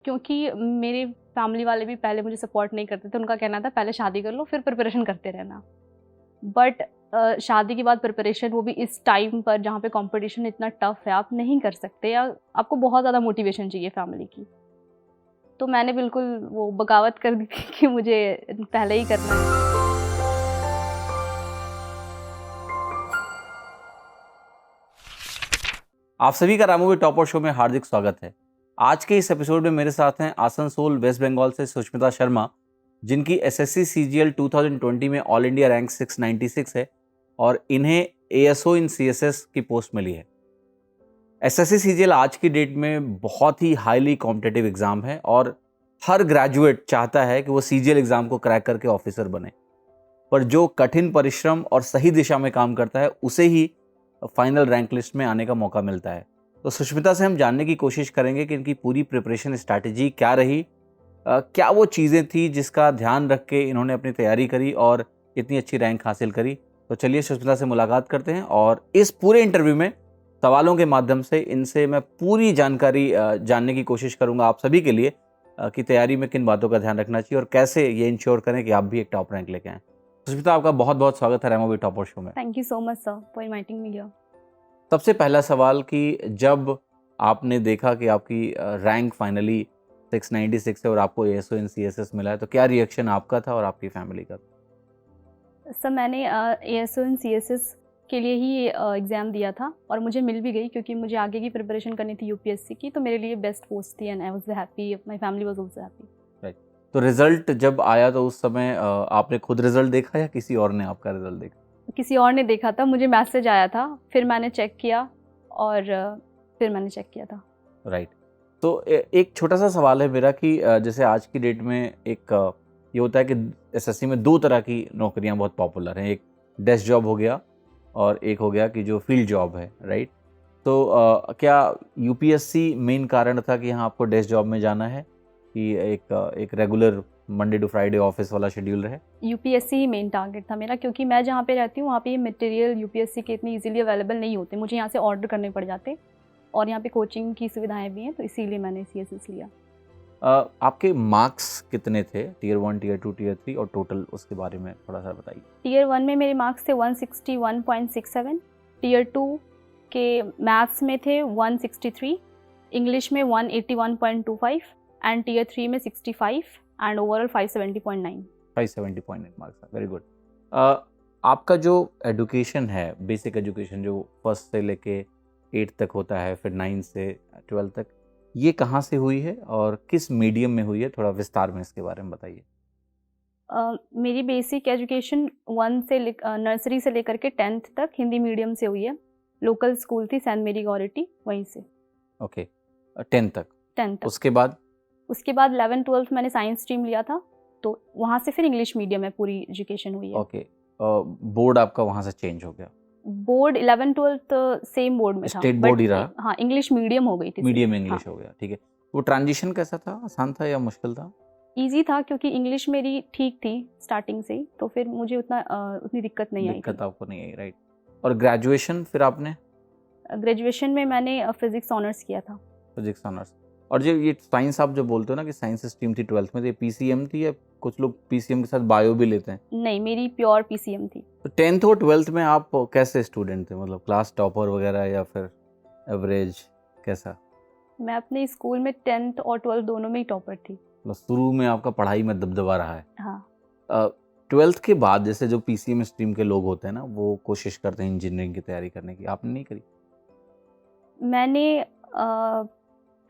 क्योंकि मेरे फैमिली वाले भी पहले मुझे सपोर्ट नहीं करते थे। उनका कहना था पहले शादी कर लो फिर प्रिपरेशन करते रहना। बट शादी के बाद प्रिपरेशन, वो भी इस टाइम पर जहाँ पे कंपटीशन इतना टफ है, आप नहीं कर सकते, या आपको बहुत ज़्यादा मोटिवेशन चाहिए फैमिली की। तो मैंने बिल्कुल वो बगावत कर दी थी कि मुझे पहले ही करना है। आप सभी का रामोवी टॉपर शो में हार्दिक स्वागत है। आज के इस एपिसोड में मेरे साथ हैं आसनसोल वेस्ट बंगाल से सुष्मिता शर्मा, जिनकी एसएससी सीजीएल 2020 में ऑल इंडिया रैंक 696 है और इन्हें एएसओ इन सीएसएस की पोस्ट मिली है। एसएससी सीजीएल आज की डेट में बहुत ही हाईली कॉम्पिटिटिव एग्जाम है और हर ग्रेजुएट चाहता है कि वो सीजीएल एग्जाम को क्रैक करके ऑफिसर बने, पर जो कठिन परिश्रम और सही दिशा में काम करता है उसे ही फाइनल रैंक लिस्ट में आने का मौका मिलता है। तो सुष्मिता से हम जानने की कोशिश करेंगे कि इनकी पूरी प्रिपरेशन स्ट्रैटेजी क्या रही, क्या वो चीज़ें थी जिसका ध्यान रख के इन्होंने अपनी तैयारी करी और इतनी अच्छी रैंक हासिल करी। तो चलिए सुष्मिता से मुलाकात करते हैं और इस पूरे इंटरव्यू में सवालों के माध्यम से इनसे मैं पूरी जानकारी जानने की कोशिश करूंगा आप सभी के लिए कि तैयारी में किन बातों का ध्यान रखना चाहिए और कैसे ये इंश्योर करें कि आप भी एक टॉप रैंक लेके आएँ। सुष्मिता, आपका बहुत बहुत स्वागत है रामोवी टॉपर शो में। Thank you so much sir for inviting me here. सबसे पहला सवाल कि जब आपने देखा कि आपकी रैंक फाइनली 696 है और आपको एएसओ इन सीएसएस मिला है, तो क्या रिएक्शन आपका था और आपकी फैमिली का? सर मैंने एएसओ इन सीएसएस के लिए ही एग्ज़ाम दिया था और मुझे मिल भी गई, क्योंकि मुझे आगे की प्रिपरेशन करनी थी यूपीएससी की, तो मेरे लिए बेस्ट पोस्ट थी and I was happy, my family was also happy. Right. तो रिजल्ट जब आया तो उस समय आपने खुद रिजल्ट देखा या किसी और ने आपका रिजल्ट देखा? किसी और ने देखा था, मुझे मैसेज आया था, फिर मैंने चेक किया और फिर मैंने चेक किया था। राइट। तो एक छोटा सा सवाल है मेरा कि जैसे आज की डेट में एक ये होता है कि एसएससी में दो तरह की नौकरियां बहुत पॉपुलर हैं। एक डेस्क जॉब हो गया और एक हो गया कि जो फील्ड जॉब है, राइट। तो क्या यूपीएससी मेन कारण था कि यहाँ आपको डेस्क जॉब में जाना है कि एक regular Monday to Friday office वाला शेड्यूल रहे? यूपीएससी ही मेन टारगेट था मेरा, क्योंकि मैं जहाँ पे रहती हूँ वहाँ पे ये मटेरियल यूपीएससी के इतनी इजीली अवेलेबल नहीं होते, मुझे यहाँ से ऑर्डर करने पड़ जाते और यहाँ पे कोचिंग की सुविधाएं भी हैं, तो इसीलिए मैंने सीएसएस लिया। आपके मार्क्स कितने थे, टीयर 1, टीयर 2, टीयर 3 और टोटल उसके बारे में थोड़ा सा बताइए। टीयर 1 में मेरे मार्क्स थे 161.67, टीयर 2 के मैथ्स में थे 163, इंग्लिश में 181.25 एंड टीयर 3 में 65 and overall 570.9। 570.9 marks, very good. आपका जो एजुकेशन है, बेसिक एजुकेशन जो फर्स्ट से लेके 8 तक होता है, फिर 9 से 12 तक, ये कहाँ से हुई है और किस मीडियम में हुई है? थोड़ा विस्तार में इसके बारे में बताइए। मेरी बेसिक एजुकेशन नर्सरी से लेकर के 10th तक हिंदी मीडियम से हुई है। लोकल स्कूल थी सेंट मेरी गॉरिटी, वहीं से। ओके, 10 तक। 10th तक। उसके बाद 11 12 मैंने साइंस स्ट्रीम लिया था, तो वहाँ से फिर इंग्लिश मीडियम में पूरी एजुकेशन हुई है। ओके, बोर्ड आपका वहाँ से चेंज हो गया? बोर्ड 11 12 सेम बोर्ड में था, स्टेट बोर्ड ही रहा? हाँ, इंग्लिश मीडियम हो गई थी। मीडियम इंग्लिश हो गया, ठीक है। वो ट्रांजिशन कैसा था, आसान था या मुश्किल था? ईजी था, क्योंकि इंग्लिश मेरी ठीक थी स्टार्टिंग से ही, तो फिर मुझे उतनी दिक्कत नहीं आई। दिक्कत आपको नहीं आई, राइट। और ग्रेजुएशन फिर आपने? ग्रेजुएशन में मैंने फिजिक्स ऑनर्स किया था। Physics honours. और जो ये साइंस आप जो बोलते हो ना कि साइंस स्ट्रीम थी 12th में, तो ये पीसीएम थी या कुछ लोग पीसीएम के साथ बायो भी लेते हैं? नहीं, मेरी प्योर पीसीएम थी। तो 10th और 12th में आप कैसे स्टूडेंट थे, मतलब क्लास टॉपर वगैरह या फिर एवरेज, कैसा? मैं अपने स्कूल में 10th और 12th दोनों में ही टॉपर थी। मतलब शुरू में आपका पढ़ाई में दबदबा रहा है? हाँ। 12th के बाद जैसे जो पीसीएम स्ट्रीम के लोग होते हैं ना, वो कोशिश करते हैं इंजीनियरिंग की तैयारी करने की, आपने नहीं करी? मैंने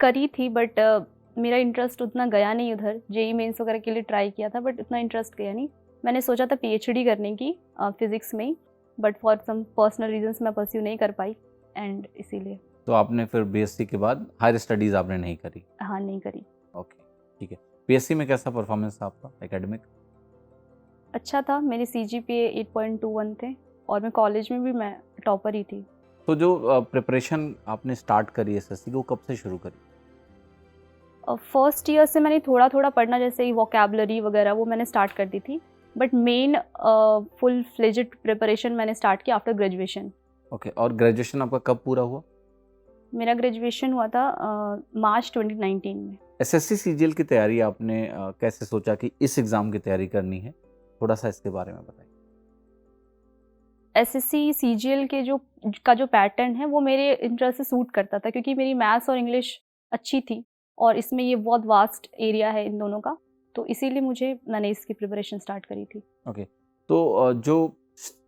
करी थी, बट मेरा इंटरेस्ट उतना गया नहीं उधर। जेई मेंस वगैरह के लिए ट्राई किया था, बट उतना इंटरेस्ट गया नहीं। मैंने सोचा था पीएचडी करने की फिज़िक्स में ही, but for some personal reasons मैं परस्यू नहीं कर पाई, एंड इसीलिए। तो आपने फिर बीएससी के बाद हायर स्टडीज़ आपने नहीं करी? हाँ, नहीं करी। ओके, ठीक है। बीएससी में कैसा परफॉर्मेंस था आपका एकेडमिक? अच्छा था, मेरे सीजीपीए 8.21 थे और मैं कॉलेज में भी मैं टॉपर ही थी। तो जो प्रिपरेशन आपने स्टार्ट करी एसएससी को, कब से शुरू करी? फर्स्ट ईयर से मैंने थोड़ा थोड़ा पढ़ना, जैसे ही वोकैबुलरी वगैरह वो मैंने स्टार्ट कर दी थी, but main full fledged preparation मैंने स्टार्ट किया आफ्टर ग्रेजुएशन। ओके, और ग्रेजुएशन आपका कब पूरा हुआ? मेरा ग्रेजुएशन हुआ था मार्च 2019 में। एसएससी सीजीएल की तैयारी आपने कैसे सोचा कि इस एग्ज़ाम की तैयारी करनी है? थोड़ा सा इसके बारे में बताइए। एसएससी सीजीएल के जो पैटर्न है वो मेरे इंटरेस्ट से सूट करता था, क्योंकि मेरी मैथ्स और इंग्लिश अच्छी थी और इसमें ये बहुत वास्ट एरिया है इन दोनों का, तो इसीलिए मैंने इसकी प्रिपरेशन स्टार्ट करी थी। ओके, तो जो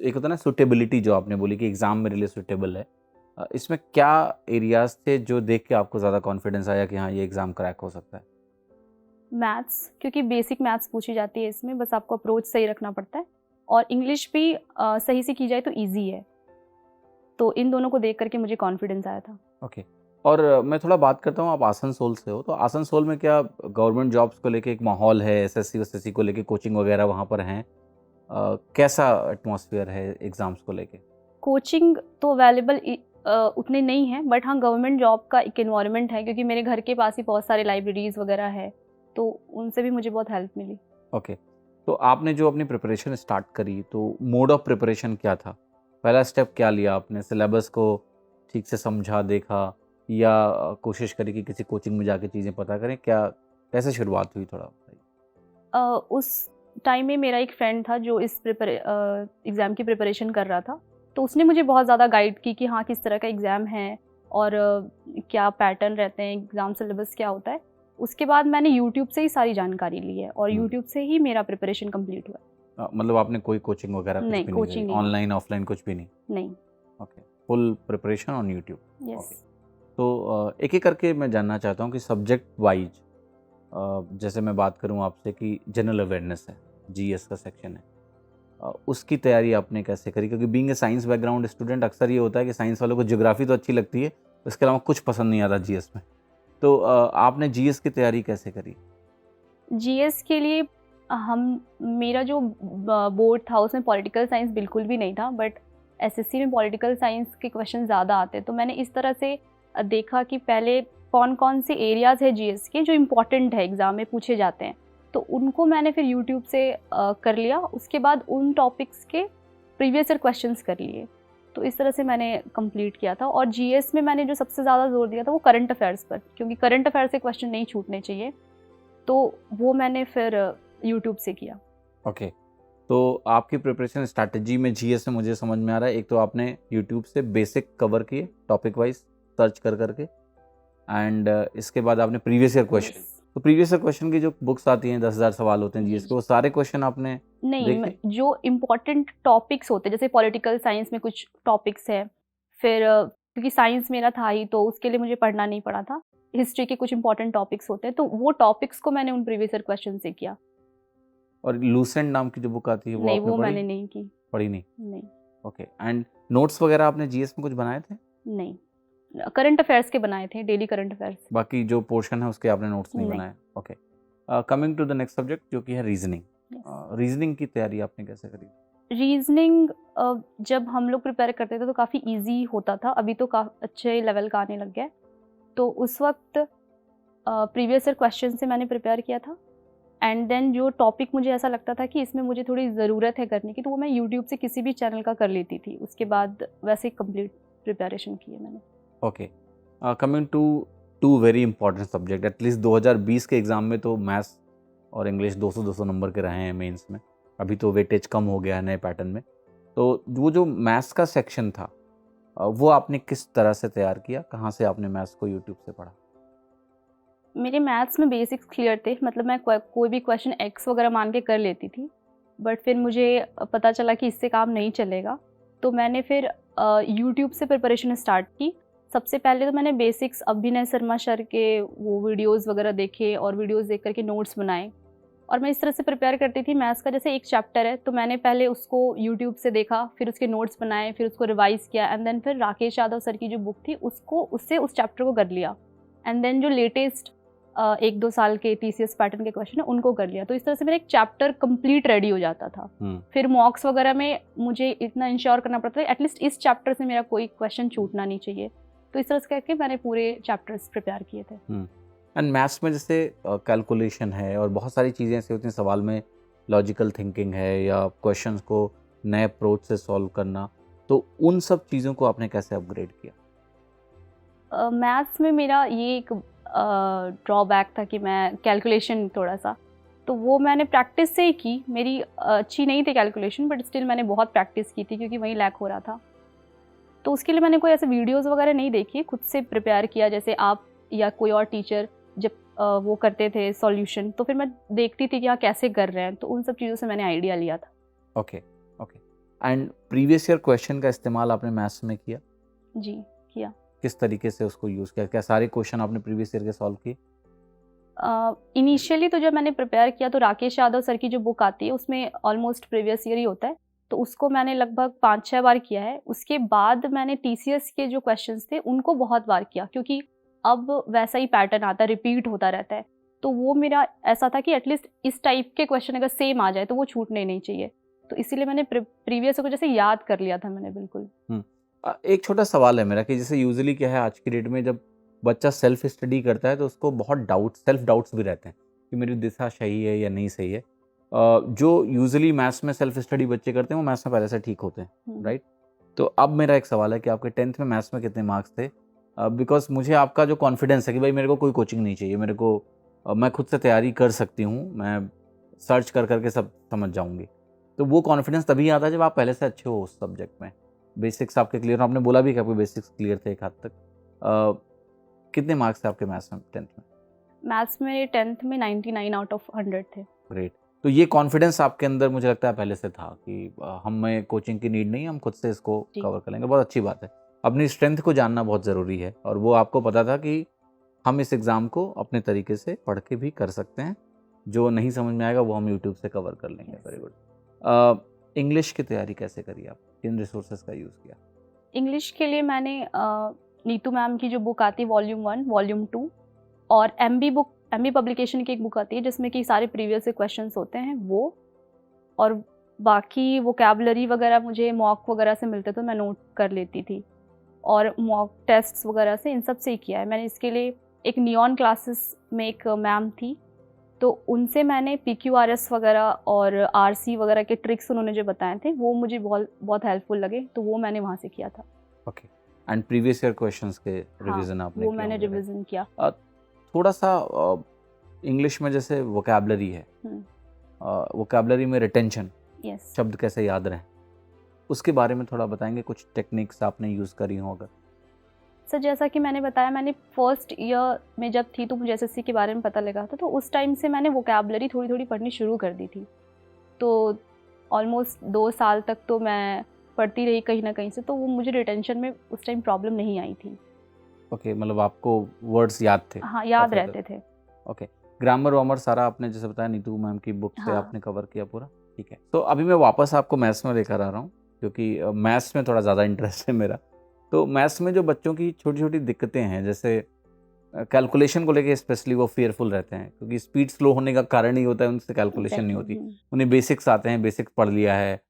एक होता है ना सूटेबिलिटी, जो आपने बोली कि एग्ज़ाम मेरे लिए सूटेबल है, इसमें क्या एरियाज थे जो देख के आपको ज़्यादा कॉन्फिडेंस आया कि हाँ ये एग्ज़ाम क्रैक हो सकता है? मैथ्स, क्योंकि बेसिक मैथ्स पूछी जाती है इसमें, बस आपको अप्रोच सही रखना पड़ता है, और इंग्लिश भी सही से की जाए तो ईजी है, तो इन दोनों को देख करके मुझे कॉन्फिडेंस आया था। ओके, और मैं थोड़ा बात करता हूँ, आप आसनसोल से हो, तो आसनसोल में क्या गवर्नमेंट जॉब्स को लेके एक माहौल है, एसएससी वसएससी को लेके कोचिंग वगैरह वहाँ पर हैं? कैसा एटमॉस्फेयर है एग्ज़ाम्स को लेके? कोचिंग तो अवेलेबल उतने नहीं है, बट हाँ गवर्नमेंट जॉब का एक एनवायरनमेंट है, क्योंकि मेरे घर के पास ही बहुत सारे लाइब्रेरीज वगैरह है, तो उनसे भी मुझे बहुत हेल्प मिली। ओके, तो आपने जो अपनी प्रिपरेशन स्टार्ट करी, तो मोड ऑफ प्रिपरेशन क्या था? पहला स्टेप क्या लिया आपने? सिलेबस को ठीक से समझा, देखा, या कोशिश करी कि किसी कोचिंग में जाके चीज़ें पता करें? क्या कैसे शुरुआत हुई, थोड़ा बताइए? उस टाइम में मेरा एक फ्रेंड था जो इस एग्ज़ाम की प्रिपरेशन कर रहा था, तो उसने मुझे बहुत ज़्यादा गाइड की कि हाँ किस तरह का एग्ज़ाम है और क्या पैटर्न रहते हैं, एग्ज़ाम सिलेबस क्या होता है। उसके बाद मैंने यूट्यूब से ही सारी जानकारी ली है और यूट्यूब से ही मेरा प्रिपरेशन कंप्लीट हुआ। मतलब आपने कोई कोचिंग वगैरह कुछ नहीं, भी कोचिंग नहीं, नहीं। ऑनलाइन ऑफलाइन कुछ भी नहीं? नहीं। Okay, full preparation on YouTube. Yes. तो एक एक करके मैं जानना चाहता हूँ कि सब्जेक्ट वाइज, जैसे मैं बात करूँ आपसे कि जनरल अवेयरनेस है, जीएस का सेक्शन है, उसकी तैयारी आपने कैसे करी? क्योंकि being a science background student अक्सर ये होता है कि साइंस वालों को ज्योग्राफी तो अच्छी लगती है, उसके अलावा कुछ पसंद नहीं आता जीएस में, तो आपने जीएस की तैयारी कैसे करी? जीएस के लिए मेरा जो बोर्ड था उसमें पॉलिटिकल साइंस बिल्कुल भी नहीं था, बट एसएससी में पॉलिटिकल साइंस के क्वेश्चन ज़्यादा आते, तो मैंने इस तरह से देखा कि पहले कौन कौन से एरियाज़ है जीएस के जो इम्पोर्टेंट है एग्ज़ाम में पूछे जाते हैं, तो उनको मैंने फिर यूट्यूब से कर लिया। उसके बाद उन टॉपिक्स के प्रीवियस ईयर क्वेश्चंस कर लिए, तो इस तरह से मैंने कंप्लीट किया था। और जीएस में मैंने जो सबसे ज़्यादा जोर दिया था वो करंट अफेयर्स पर, क्योंकि करंट अफेयर्स से क्वेश्चन नहीं छूटने चाहिए, तो वो मैंने फिर यूट्यूब से किया। ओके, तो आपकी प्रिपरेशन स्ट्रैटेजी में जीएस में मुझे समझ में आ रहा है, एक तो आपने यूट्यूब से बेसिक कवर किए टॉपिक वाइज सर्च कर करके, एंड इसके बाद आपने प्रीवियस ईयर क्वेश्चन, तो प्रीवियस ईयर क्वेश्चन की जो बुक्स आती हैं 10,000 सवाल होते हैं जीएस के, वो सारे क्वेश्चन आपने नहीं, जो इम्पोर्टेंट टॉपिक्स होते हैं, जैसे पॉलिटिकल साइंस में कुछ टॉपिक्स है, फिर क्योंकि साइंस मेरा था ही तो उसके लिए मुझे पढ़ना नहीं पड़ा था, हिस्ट्री के कुछ इंपॉर्टेंट टॉपिक्स होते हैं, तो वो टॉपिक्स को मैंने उन प्रीवियस ईयर क्वेश्चन से किया। और लूसेंट नाम की जो बुक आती है वो नहीं, आपने वो पढ़ी? मैंने नहीं की। पढ़ी नहीं? नहीं। ओके, एंड नोट्स वगैरह आपने जीएस में कुछ बनाए थे? नहीं, करंट अफेयर्स के बनाए थे, डेली करंट अफेयर्स। बाकी जो पोर्शन है उसके आपने नोट्स नहीं नहीं। बनाए? Okay, coming to the next subject जो कि है रीजनिंग। रीजनिंग की तैयारी आपने कैसे करी? रीजनिंग जब हम लोग प्रिपेयर करते थे तो काफ़ी इजी होता था, अभी तो अच्छे लेवल का आने लग गया है, तो उस वक्त प्रीवियस ईयर क्वेश्चन से मैंने प्रिपेयर किया था, एंड देन जो टॉपिक मुझे ऐसा लगता था कि इसमें मुझे थोड़ी ज़रूरत है करने की, तो वो मैं यूट्यूब से किसी भी चैनल का कर लेती थी, उसके बाद वैसे कंप्लीट प्रिपरेशन की है मैंने। Okay, coming to to very important subject, at least 2020 के एग्ज़ाम में तो मैथ्स और इंग्लिश 200-200 नंबर के रहे हैं मेंस में, अभी तो वेटेज कम हो गया है नए पैटर्न में, तो वो जो मैथ्स का सेक्शन था वो आपने किस तरह से तैयार किया? कहाँ से आपने मैथ्स को यूट्यूब से पढ़ा? मेरे मैथ्स में बेसिक्स क्लियर थे, मतलब मैं कोई भी क्वेश्चन एक्स वगैरह मान के कर लेती थी, बट फिर मुझे पता चला कि इससे काम नहीं चलेगा, तो मैंने फिर यूट्यूब से प्रिपरेशन स्टार्ट की। सबसे पहले तो मैंने बेसिक्स अभिनय शर्मा सर के वो वीडियोज़ वगैरह देखे और वीडियोज़ देख करके नोट्स बनाए, और मैं इस तरह से प्रिपेयर करती थी। मैथ्स का जैसे एक चैप्टर है तो मैंने पहले उसको यूट्यूब से देखा, फिर उसके नोट्स बनाए, फिर उसको रिवाइज़ किया, एंड देन फिर राकेश यादव सर की जो बुक थी उससे उस चैप्टर को कर लिया, एंड देन जो लेटेस्ट 1-2 साल के टीसीएस पैटर्न के क्वेश्चन है उनको कर लिया, तो इस तरह से मेरा एक चैप्टर कंप्लीट रेडी हो जाता था। फिर मॉक्स वगैरह में मुझे इतना इंश्योर करना पड़ता था एटलीस्ट इस चैप्टर से मेरा कोई क्वेश्चन छूटना नहीं चाहिए, तो इस तरह से करके मैंने पूरे चैप्टर्स प्रिपेयर किए थे। एंड मैथ्स में जैसे कैलकुलेशन है और बहुत सारी चीज़ें ऐसी होती हैं, सवाल में लॉजिकल थिंकिंग है या क्वेश्चंस को नए अप्रोच से सॉल्व करना, तो उन सब चीज़ों को आपने कैसे अपग्रेड किया? मैथ्स में मेरा ये एक ड्रॉबैक था कि मैं कैलकुलेशन थोड़ा सा, तो वो मैंने प्रैक्टिस से ही की। मेरी अच्छी नहीं थी कैलकुलेशन, बट स्टिल मैंने बहुत प्रैक्टिस की थी क्योंकि वहीं लैक हो रहा था। तो उसके लिए मैंने कोई ऐसे वीडियोस वगैरह नहीं देखी, खुद से प्रिपेयर किया, जैसे आप या कोई और टीचर जब वो करते थे सॉल्यूशन, तो फिर मैं देखती थी कि हाँ कैसे कर रहे हैं, तो उन सब चीज़ों से मैंने आइडिया लिया था। Okay okay. And previous year question का इस्तेमाल आपने मैथ्स में किया? जी, किया। किस तरीके से उसको यूज़ किया? क्या सारे क्वेश्चन आपने प्रीवियस ईयर के सॉल्व किए? इनिशियली तो जब मैंने प्रिपेयर किया तो राकेश यादव सर की जो बुक आती है उसमें ऑलमोस्ट प्रीवियस ईयर ही होता है, तो उसको मैंने लगभग 5-6 बार किया है। उसके बाद मैंने टीसीएस के जो क्वेश्चंस थे उनको बहुत बार किया, क्योंकि अब वैसा ही पैटर्न आता है, रिपीट होता रहता है। तो वो मेरा ऐसा था कि एटलीस्ट इस टाइप के क्वेश्चन अगर सेम आ जाए तो वो छूटने नहीं चाहिए। तो इसीलिए मैंने प्रीवियस को जैसे याद कर लिया था मैंने बिल्कुल। एक छोटा सवाल है मेरा कि जैसे यूजुअली क्या है आज की डेट में, जब बच्चा सेल्फ स्टडी करता है तो उसको बहुत सेल्फ डाउट्स भी रहते हैं कि मेरी दिशा सही है या नहीं सही है। जो यूजुअली मैथ्स में सेल्फ स्टडी बच्चे करते हैं वो मैथ्स में पहले से ठीक होते हैं, राइट? तो अब मेरा एक सवाल है कि आपके 10th में मैथ्स में कितने मार्क्स थे? बिकॉज मुझे आपका जो कॉन्फिडेंस है कि भाई मेरे को कोई कोचिंग नहीं चाहिए, मेरे को मैं खुद से तैयारी कर सकती हूँ, मैं सर्च कर करके सब समझ जाऊँगी, तो वो कॉन्फिडेंस तभी आता है जब आप पहले से अच्छे हो उस सब्जेक्ट में, बेसिक्स आपके क्लियर। आपने बोला भी कि आपके बेसिक्स क्लियर थे एक हद तक। कितने मार्क्स थे आपके मैथ्स में 10th में? मैथ्स में 10th में 99 आउट ऑफ 100 थे। ग्रेट। तो ये कॉन्फिडेंस आपके अंदर मुझे लगता है पहले से था कि हमें कोचिंग की नीड नहीं, हम खुद से इसको जी। कवर कर लेंगे। बहुत अच्छी बात है। अपनी स्ट्रेंथ को जानना बहुत ज़रूरी है और वो आपको पता था कि हम इस एग्ज़ाम को अपने तरीके से पढ़ के भी कर सकते हैं, जो नहीं समझ में आएगा वो हम यूट्यूब से कवर कर लेंगे। Yes. Very good. इंग्लिश की तैयारी कैसे करी आप? किन रिसोर्सेज का यूज़ किया? इंग्लिश के लिए मैंने नीतू मैम की जो बुक आती है वॉल्यूम 1, वॉल्यूम 2 और एमबी पब्लिकेशन की एक बुक आती है जिसमें कि सारे प्रीवियस से क्वेश्चंस होते हैं वो, और बाकी वोकैबुलरी वगैरह मुझे मॉक वगैरह से मिलते तो मैं नोट कर लेती थी, और मॉक टेस्ट्स वगैरह से इन सब से ही किया है मैंने। इसके लिए एक नियॉन क्लासेस में एक मैम थी, तो उनसे मैंने PQRS वगैरह और RC वगैरह के ट्रिक्स उन्होंने जो बताए थे वो मुझे बहुत बहुत हेल्पफुल लगे, तो वो मैंने वहाँ से किया था। Okay. And previous year questions के रिवीजन आपने वो किए मैंने होंगे, right? रिवीजन किया। थोड़ा सा इंग्लिश में जैसे वोकैबुलरी है, वोकैबुलरी में रिटेंशन, यस। शब्द कैसे याद रहें, उसके बारे में थोड़ा बताएंगे? कुछ टेक्निक्स आपने यूज़ करी हो अगर? सर जैसा कि मैंने बताया, मैंने फर्स्ट ईयर में जब थी तो मुझे SSC के बारे में पता लगा था, तो उस टाइम से मैंने वोकैबुलरी थोड़ी थोड़ी पढ़नी शुरू कर दी थी। तो ऑलमोस्ट 2 साल तक तो मैं पढ़ती रही कहीं ना कहीं से, तो वो मुझे रिटेंशन में उस टाइम प्रॉब्लम नहीं आई थी। ओके, मतलब आपको वर्ड्स याद थे? हाँ, याद काफ़ी रहते थे। ओके। ग्रामर वामर सारा आपने जैसे बताया नीतू मैम की बुक से हाँ। आपने कवर किया पूरा? ठीक है। तो अभी मैं वापस आपको मैथ्स में लेकर आ रहा हूँ क्योंकि मैथ्स में थोड़ा ज़्यादा इंटरेस्ट है मेरा। तो मैथ्स में जो बच्चों की छोटी छोटी दिक्कतें हैं, जैसे कैलकुलेशन को लेके स्पेशली वो फेयरफुल रहते हैं क्योंकि स्पीड स्लो होने का कारण ही होता है उनसे कैलकुलेशन नहीं होती। उन्हें बेसिक्स आते हैं, बेसिक्स पढ़ लिया है,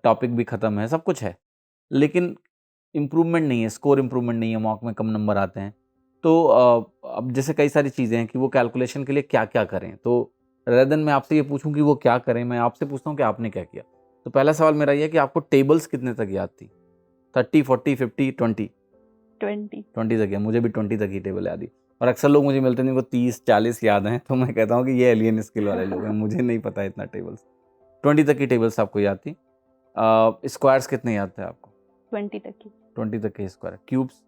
टॉपिक भी ख़त्म है, सब कुछ है, लेकिन इम्प्रूवमेंट नहीं है, स्कोर इम्प्रूवमेंट नहीं है, मॉक में कम नंबर आते हैं। तो अब जैसे कई सारी चीज़ें हैं कि वो कैलकुलेशन के लिए क्या क्या करें। तो रेदर देन मैं आपसे ये पूछूं कि वो क्या करें, मैं आपसे पूछता हूँ कि आपने क्या किया। तो पहला सवाल मेरा ये है कि आपको टेबल्स कितने तक याद थी? 30, 40, 50, 20? 20 तक है। मुझे भी 20 तक ही टेबल याद थी, और अक्सर लोग मुझे मिलते हैं जिनको 30, 40 याद हैं, तो मैं कहता हूँ कि ये एलियन स्किल वाले लोग हैं, मुझे नहीं पता इतना टेबल्स। 20 तक की टेबल्स आपको याद थी। स्क्वायर्स कितने याद थे आपको? 20 तक की। 20 तक के स्क्वायर। क्यूब्स?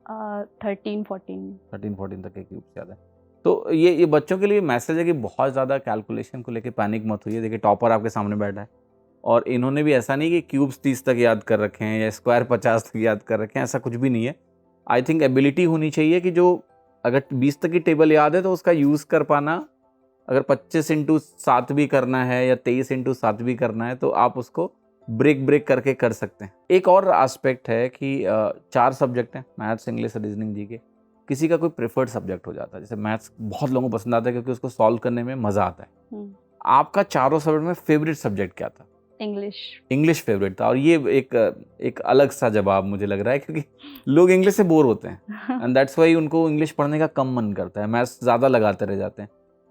13, 14। 13, 14 तक के क्यूब्स याद है। तो ये बच्चों के लिए मैसेज है कि बहुत ज़्यादा कैलकुलेशन को लेके पैनिक मत होइए। देखिए टॉपर आपके सामने बैठा है और इन्होंने भी ऐसा नहीं कि क्यूब्स 30 तक याद कर रखे हैं या स्क्वायर 50 तक याद कर रखे हैं, ऐसा कुछ भी नहीं है। आई थिंक एबिलिटी होनी चाहिए कि जो अगर 20 तक की टेबल याद है तो उसका यूज़ कर पाना, अगर 25 इंटू 7 भी करना है या 23 इंटू 7 भी करना है तो आप उसको ब्रेक करके कर सकते हैं। एक और एस्पेक्ट है कि 4 सब्जेक्ट हैं, मैथ्स, इंग्लिश, रीजनिंग, जीके। किसी का कोई प्रेफर्ड सब्जेक्ट हो जाता है, जैसे मैथ्स बहुत लोगों को पसंद आता है क्योंकि उसको सॉल्व करने में मज़ा आता है। आपका चारों सब्जेक्ट में फेवरेट सब्जेक्ट क्या था? इंग्लिश फेवरेट था, और ये एक अलग सा जवाब मुझे लग रहा है क्योंकि लोग इंग्लिश से बोर होते हैं एंड दैट्स वाई उनको इंग्लिश पढ़ने का कम मन करता है, मैथ्स ज़्यादा लगाते रह जाते हैं।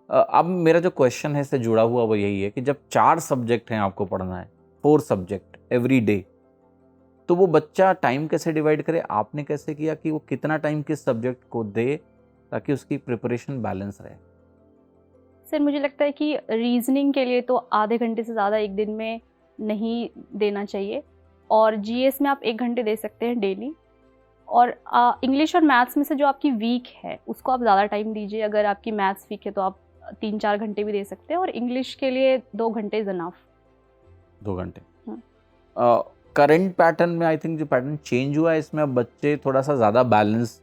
अब मेरा जो क्वेश्चन है इससे जुड़ा हुआ वो यही है कि जब 4 सब्जेक्ट हैं आपको पढ़ना है, 4 सब्जेक्ट एवरी डे, तो वो बच्चा टाइम कैसे डिवाइड करे, आपने कैसे किया कि वो कितना टाइम किस सब्जेक्ट को दे ताकि उसकी प्रिपरेशन बैलेंस रहे? सर मुझे लगता है कि रीजनिंग के लिए तो आधे घंटे से ज़्यादा एक दिन में नहीं देना चाहिए, और जीएस में आप 1 घंटे दे सकते हैं डेली। और इंग्लिश और मैथ्स में से जो आपकी वीक है उसको आप ज़्यादा टाइम दीजिए। अगर आपकी मैथ्स वीक है तो आप 3-4 घंटे भी दे सकते हैं, और इंग्लिश के लिए 2 घंटे इज़ इनफ। 2 घंटे। करंट पैटर्न में आई थिंक जो पैटर्न चेंज हुआ है इसमें अब बच्चे थोड़ा सा ज़्यादा बैलेंस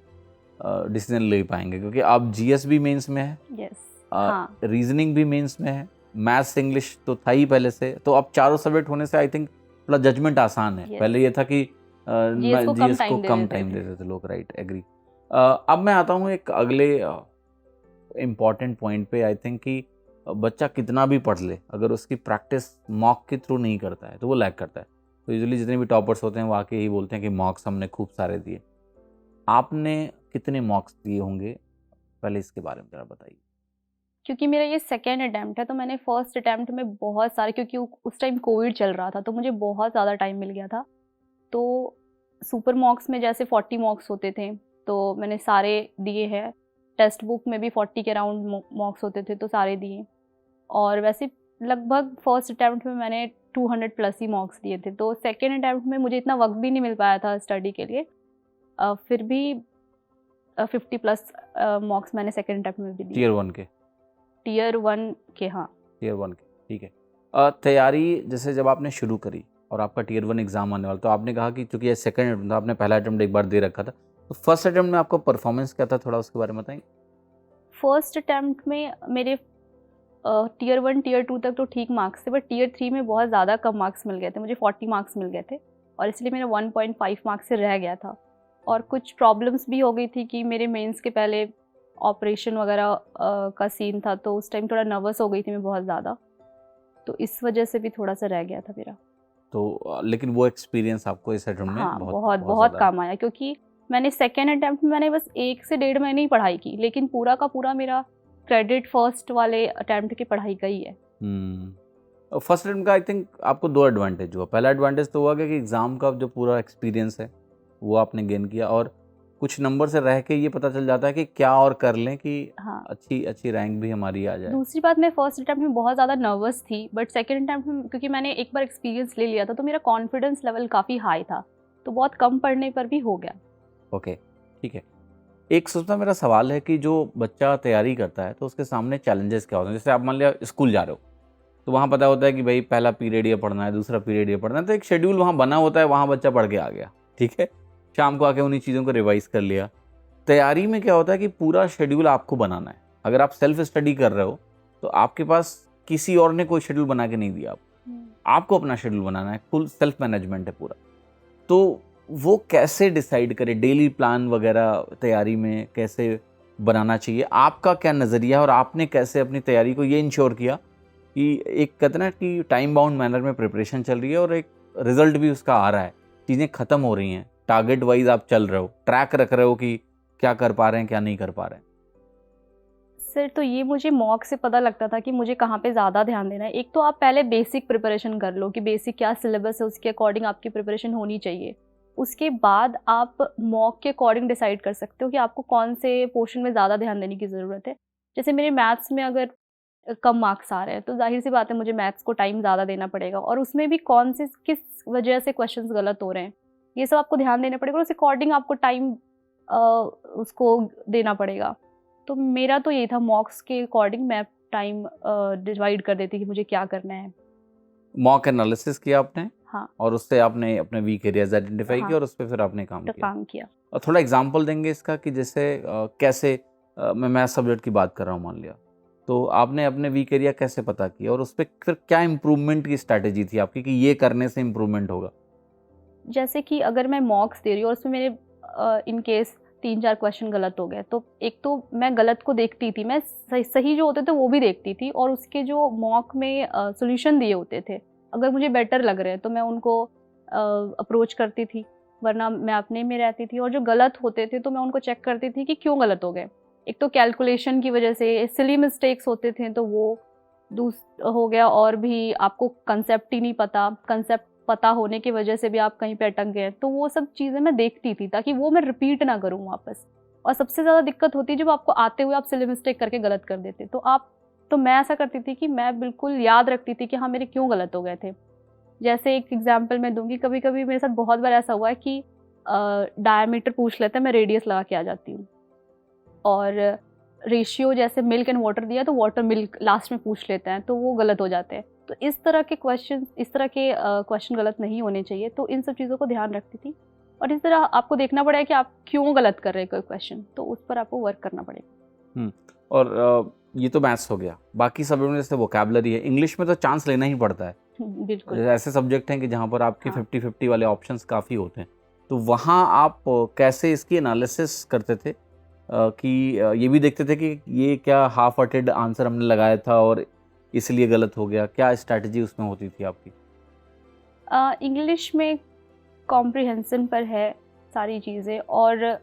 डिसीजन ले पाएंगे, क्योंकि अब जीएस भी मेंस में है, यस। हाँ, रीजनिंग भी मेंस में है, मैथ्स इंग्लिश तो था ही पहले से, तो अब चारों सब्जेक्ट होने से आई थिंक थोड़ा जजमेंट आसान है। Yes. पहले ये था कि जीएस को जीएस को कम कम टाइम टाइम देते देते थे लोग, राइट, एग्री। अब मैं आता हूँ एक अगले इम्पॉर्टेंट पॉइंट पे, आई थिंक कि बच्चा कितना भी पढ़ ले अगर उसकी प्रैक्टिस मॉक के थ्रू नहीं करता है तो वो लैग करता है। तो यूजुअली जितने भी टॉपर्स होते हैं वो आके यही बोलते हैं कि मॉक्स हमने खूब सारे दिए। आपने कितने मॉक्स दिए होंगे, पहले इसके बारे में जरा बताइए। क्योंकि मेरा ये सेकेंड अटैम्प्ट है तो मैंने फर्स्ट अटैम्प्ट में बहुत सारे, क्योंकि उस टाइम कोविड चल रहा था तो मुझे बहुत ज़्यादा टाइम मिल गया था। तो सुपर मॉक्स में जैसे 40 मॉक्स होते थे तो मैंने सारे दिए हैं। टेक्स्ट बुक में भी 40 के अराउंड मॉक्स होते थे तो सारे दिए। और वैसे लगभग फर्स्ट अटैम्प्ट में मैंने 200 प्लस ही मॉक्स दिए थे। तो सेकेंड अटैम्प्ट में मुझे इतना वक्त भी नहीं मिल पाया था स्टडी के लिए, फिर भी 50 प्लस मॉक्स मैंने सेकेंड अटैम्प्ट में भी दिए। टीयर 1 के? टीयर 1 के, हाँ। टीयर 1 के, ठीक है। तैयारी जैसे जब आपने शुरू करी और आपका टीयर 1 एग्जाम आने वाला, तो आपने कहा कि चूंकि ये सेकंड अटेम्प्ट था, आपने पहला अटेम्प्ट एक बार दे रखा था, तो फर्स्ट अटेम्प्ट में आपका परफॉर्मेंस क्या था, थोड़ा उसके बारे में बताएंगे? फर्स्ट अटैम्प्ट में मेरे टीयर 1 टीयर 2 तक तो ठीक मार्क्स थे, बट टीयर 3 में बहुत ज़्यादा कम मार्क्स मिल गए थे। मुझे 40 मार्क्स मिल गए थे और इसलिए मेरा 1.5 मार्क्स से रह गया था। और कुछ प्रॉब्लम्स भी हो गई थी कि मेरे मेंस के पहले ऑपरेशन वगैरह का सीन था, तो उस टाइम थोड़ा नर्वस हो गई थी मैं बहुत ज़्यादा, तो इस वजह से भी थोड़ा सा रह गया था मेरा। तो लेकिन वो एक्सपीरियंस आपको इस अटेम्प्ट में हाँ, बहुत बहुत काम आया, क्योंकि मैंने सेकेंड अटैम्प्ट में मैंने बस 1 से 1.5 महीने ही पढ़ाई की, लेकिन पूरा का पूरा मेरा क्रेडिट फर्स्ट वाले अटैम्प्ट की पढ़ाई का ही है। फर्स्ट अटेम्प्ट का आई थिंक आपको 2 एडवांटेज हुआ। पहला एडवांटेज तो हुआ कि एग्ज़ाम का जो पूरा एक्सपीरियंस है वो आपने गेन किया, और कुछ नंबर से रह के ये पता चल जाता है कि क्या और कर लें कि हाँ, अच्छी रैंक भी हमारी आ जाए। दूसरी बात, मैं फर्स्ट अटैम्प्ट में बहुत ज़्यादा नर्वस थी, बट सेकेंड अटैम्प्ट में क्योंकि मैंने एक बार एक्सपीरियंस ले लिया था तो मेरा कॉन्फिडेंस लेवल काफ़ी हाई था, तो बहुत कम पढ़ने पर भी हो गया। ओके, ठीक है। एक सोचना मेरा सवाल है कि जो बच्चा तैयारी करता है तो उसके सामने चैलेंजेस क्या होते हैं? जैसे आप मान लिया स्कूल जा रहे हो तो वहाँ पता होता है कि भाई पहला पीरियड ये पढ़ना है, दूसरा पीरियड ये पढ़ना है, तो एक शेड्यूल वहाँ बना होता है, वहाँ बच्चा पढ़ के आ गया, ठीक है, शाम को आके उन्हीं चीज़ों को रिवाइज कर लिया। तैयारी में क्या होता है कि पूरा शेड्यूल आपको बनाना है। अगर आप सेल्फ स्टडी कर रहे हो तो आपके पास किसी और ने कोई शेड्यूल बना के नहीं दिया, आपको अपना शेड्यूल बनाना है, फुल सेल्फ मैनेजमेंट है पूरा। तो वो कैसे डिसाइड करे, डेली प्लान वगैरह तैयारी में कैसे बनाना चाहिए, आपका क्या नज़रिया है, और आपने कैसे अपनी तैयारी को ये इंश्योर किया कि एक कहते ना कि टाइम बाउंड मैनर में प्रिपरेशन चल रही है और एक रिजल्ट भी उसका आ रहा है, चीज़ें ख़त्म हो रही हैं, टारगेट वाइज आप चल रहे हो, ट्रैक रख रहे हो कि क्या कर पा रहे हैं क्या नहीं कर पा रहे हैं? सर, तो ये मुझे मॉक से पता लगता था कि मुझे कहाँ पे ज़्यादा ध्यान देना है। एक तो आप पहले बेसिक प्रिपरेशन कर लो कि बेसिक क्या सिलेबस है, उसके अकॉर्डिंग आपकी प्रिपरेशन होनी चाहिए। उसके बाद आप मॉक के अकॉर्डिंग डिसाइड कर सकते हो कि आपको कौन से पोर्शन में ज़्यादा ध्यान देने की ज़रूरत है। जैसे मेरे मैथ्स में अगर कम मार्क्स आ रहे हैं तो जाहिर सी बात है मुझे मैथ्स को टाइम ज़्यादा देना पड़ेगा, और उसमें भी कौन से किस वजह से क्वेश्चंस गलत हो रहे हैं ये सब आपको ध्यान देना पड़ेगा, और उस अकॉर्डिंग आपको टाइम उसको देना पड़ेगा। तो मेरा तो ये था, मॉक्स के अकॉर्डिंग मैं टाइम डिवाइड कर देती कि मुझे क्या करना है। मॉक एनालिसिस किया आपने? हाँ, और उससे आपने अपने वीक एरियाज आइडेंटिफाई हाँ, किया और उस पर फिर आपने काम तो किया। काम किया। और थोड़ा एग्जांपल देंगे इसका कि जैसे कैसे मैं मैथ सब्जेक्ट की बात कर रहा हूँ मान लिया, तो आपने अपने वीक एरिया कैसे पता किया और उस पर फिर क्या इम्प्रूवमेंट की स्ट्रैटेजी थी आपकी कि ये करने से इम्प्रूवमेंट होगा? जैसे कि अगर मैं मॉक्स दे रही हूँ और उसमें मेरे इन केस 3-4 क्वेश्चन गलत हो गए, तो एक तो मैं गलत को देखती थी, मैं सही जो होते थे वो भी देखती थी, और उसके जो मॉक में सॉल्यूशन दिए होते थे अगर मुझे बेटर लग रहे हैं तो मैं उनको अप्रोच करती थी, वरना मैं अपने में रहती थी। और जो गलत होते थे तो मैं उनको चेक करती थी कि क्यों गलत हो गए। एक तो कैलकुलेशन की वजह से सिली मिस्टेक्स होते थे तो वो हो गया, और भी आपको कंसेप्ट ही नहीं पता, कंसेप्ट पता होने की वजह से भी आप कहीं पे अटक गए, तो वो सब चीज़ें मैं देखती थी ताकि वो मैं रिपीट ना करूँ वापस। और सबसे ज़्यादा दिक्कत होती है जब आपको आते हुए आप सिली मिस्टेक करके गलत कर देते, तो मैं ऐसा करती थी कि मैं बिल्कुल याद रखती थी कि हाँ मेरे क्यों गलत हो गए थे। जैसे एक एग्जांपल मैं दूंगी, कभी कभी मेरे साथ बहुत बार ऐसा हुआ है कि डायमीटर पूछ लेते हैं, मैं रेडियस लगा के आ जाती हूँ। और रेशियो जैसे मिल्क एंड वाटर दिया तो वाटर मिल्क लास्ट में पूछ लेते हैं, तो वो गलत हो जाते हैं। तो इस तरह के क्वेश्चन गलत नहीं होने चाहिए, तो इन सब चीज़ों को ध्यान रखती थी। और इस तरह आपको देखना पड़ेगा कि आप क्यों गलत कर रहे हैं कोई क्वेश्चन, तो उस पर आपको वर्क करना पड़ेगा। और ये तो मैथ्स हो गया, बाकी सब्जेक्ट में जैसे वोकैबुलरी है, इंग्लिश में तो चांस लेना ही पड़ता है। बिल्कुल। ऐसे सब्जेक्ट हैं कि जहाँ पर आपके हाँ। 50-50 वाले ऑप्शंस काफ़ी होते हैं, तो वहाँ आप कैसे इसकी एनालिसिस करते थे कि ये भी देखते थे कि ये क्या हाफ हार्टेड आंसर हमने लगाया था और इसलिए गलत हो गया, क्या स्ट्रैटेजी उसमें होती थी आपकी? इंग्लिश में कॉम्प्रिहेंशन पर है सारी चीज़ें, और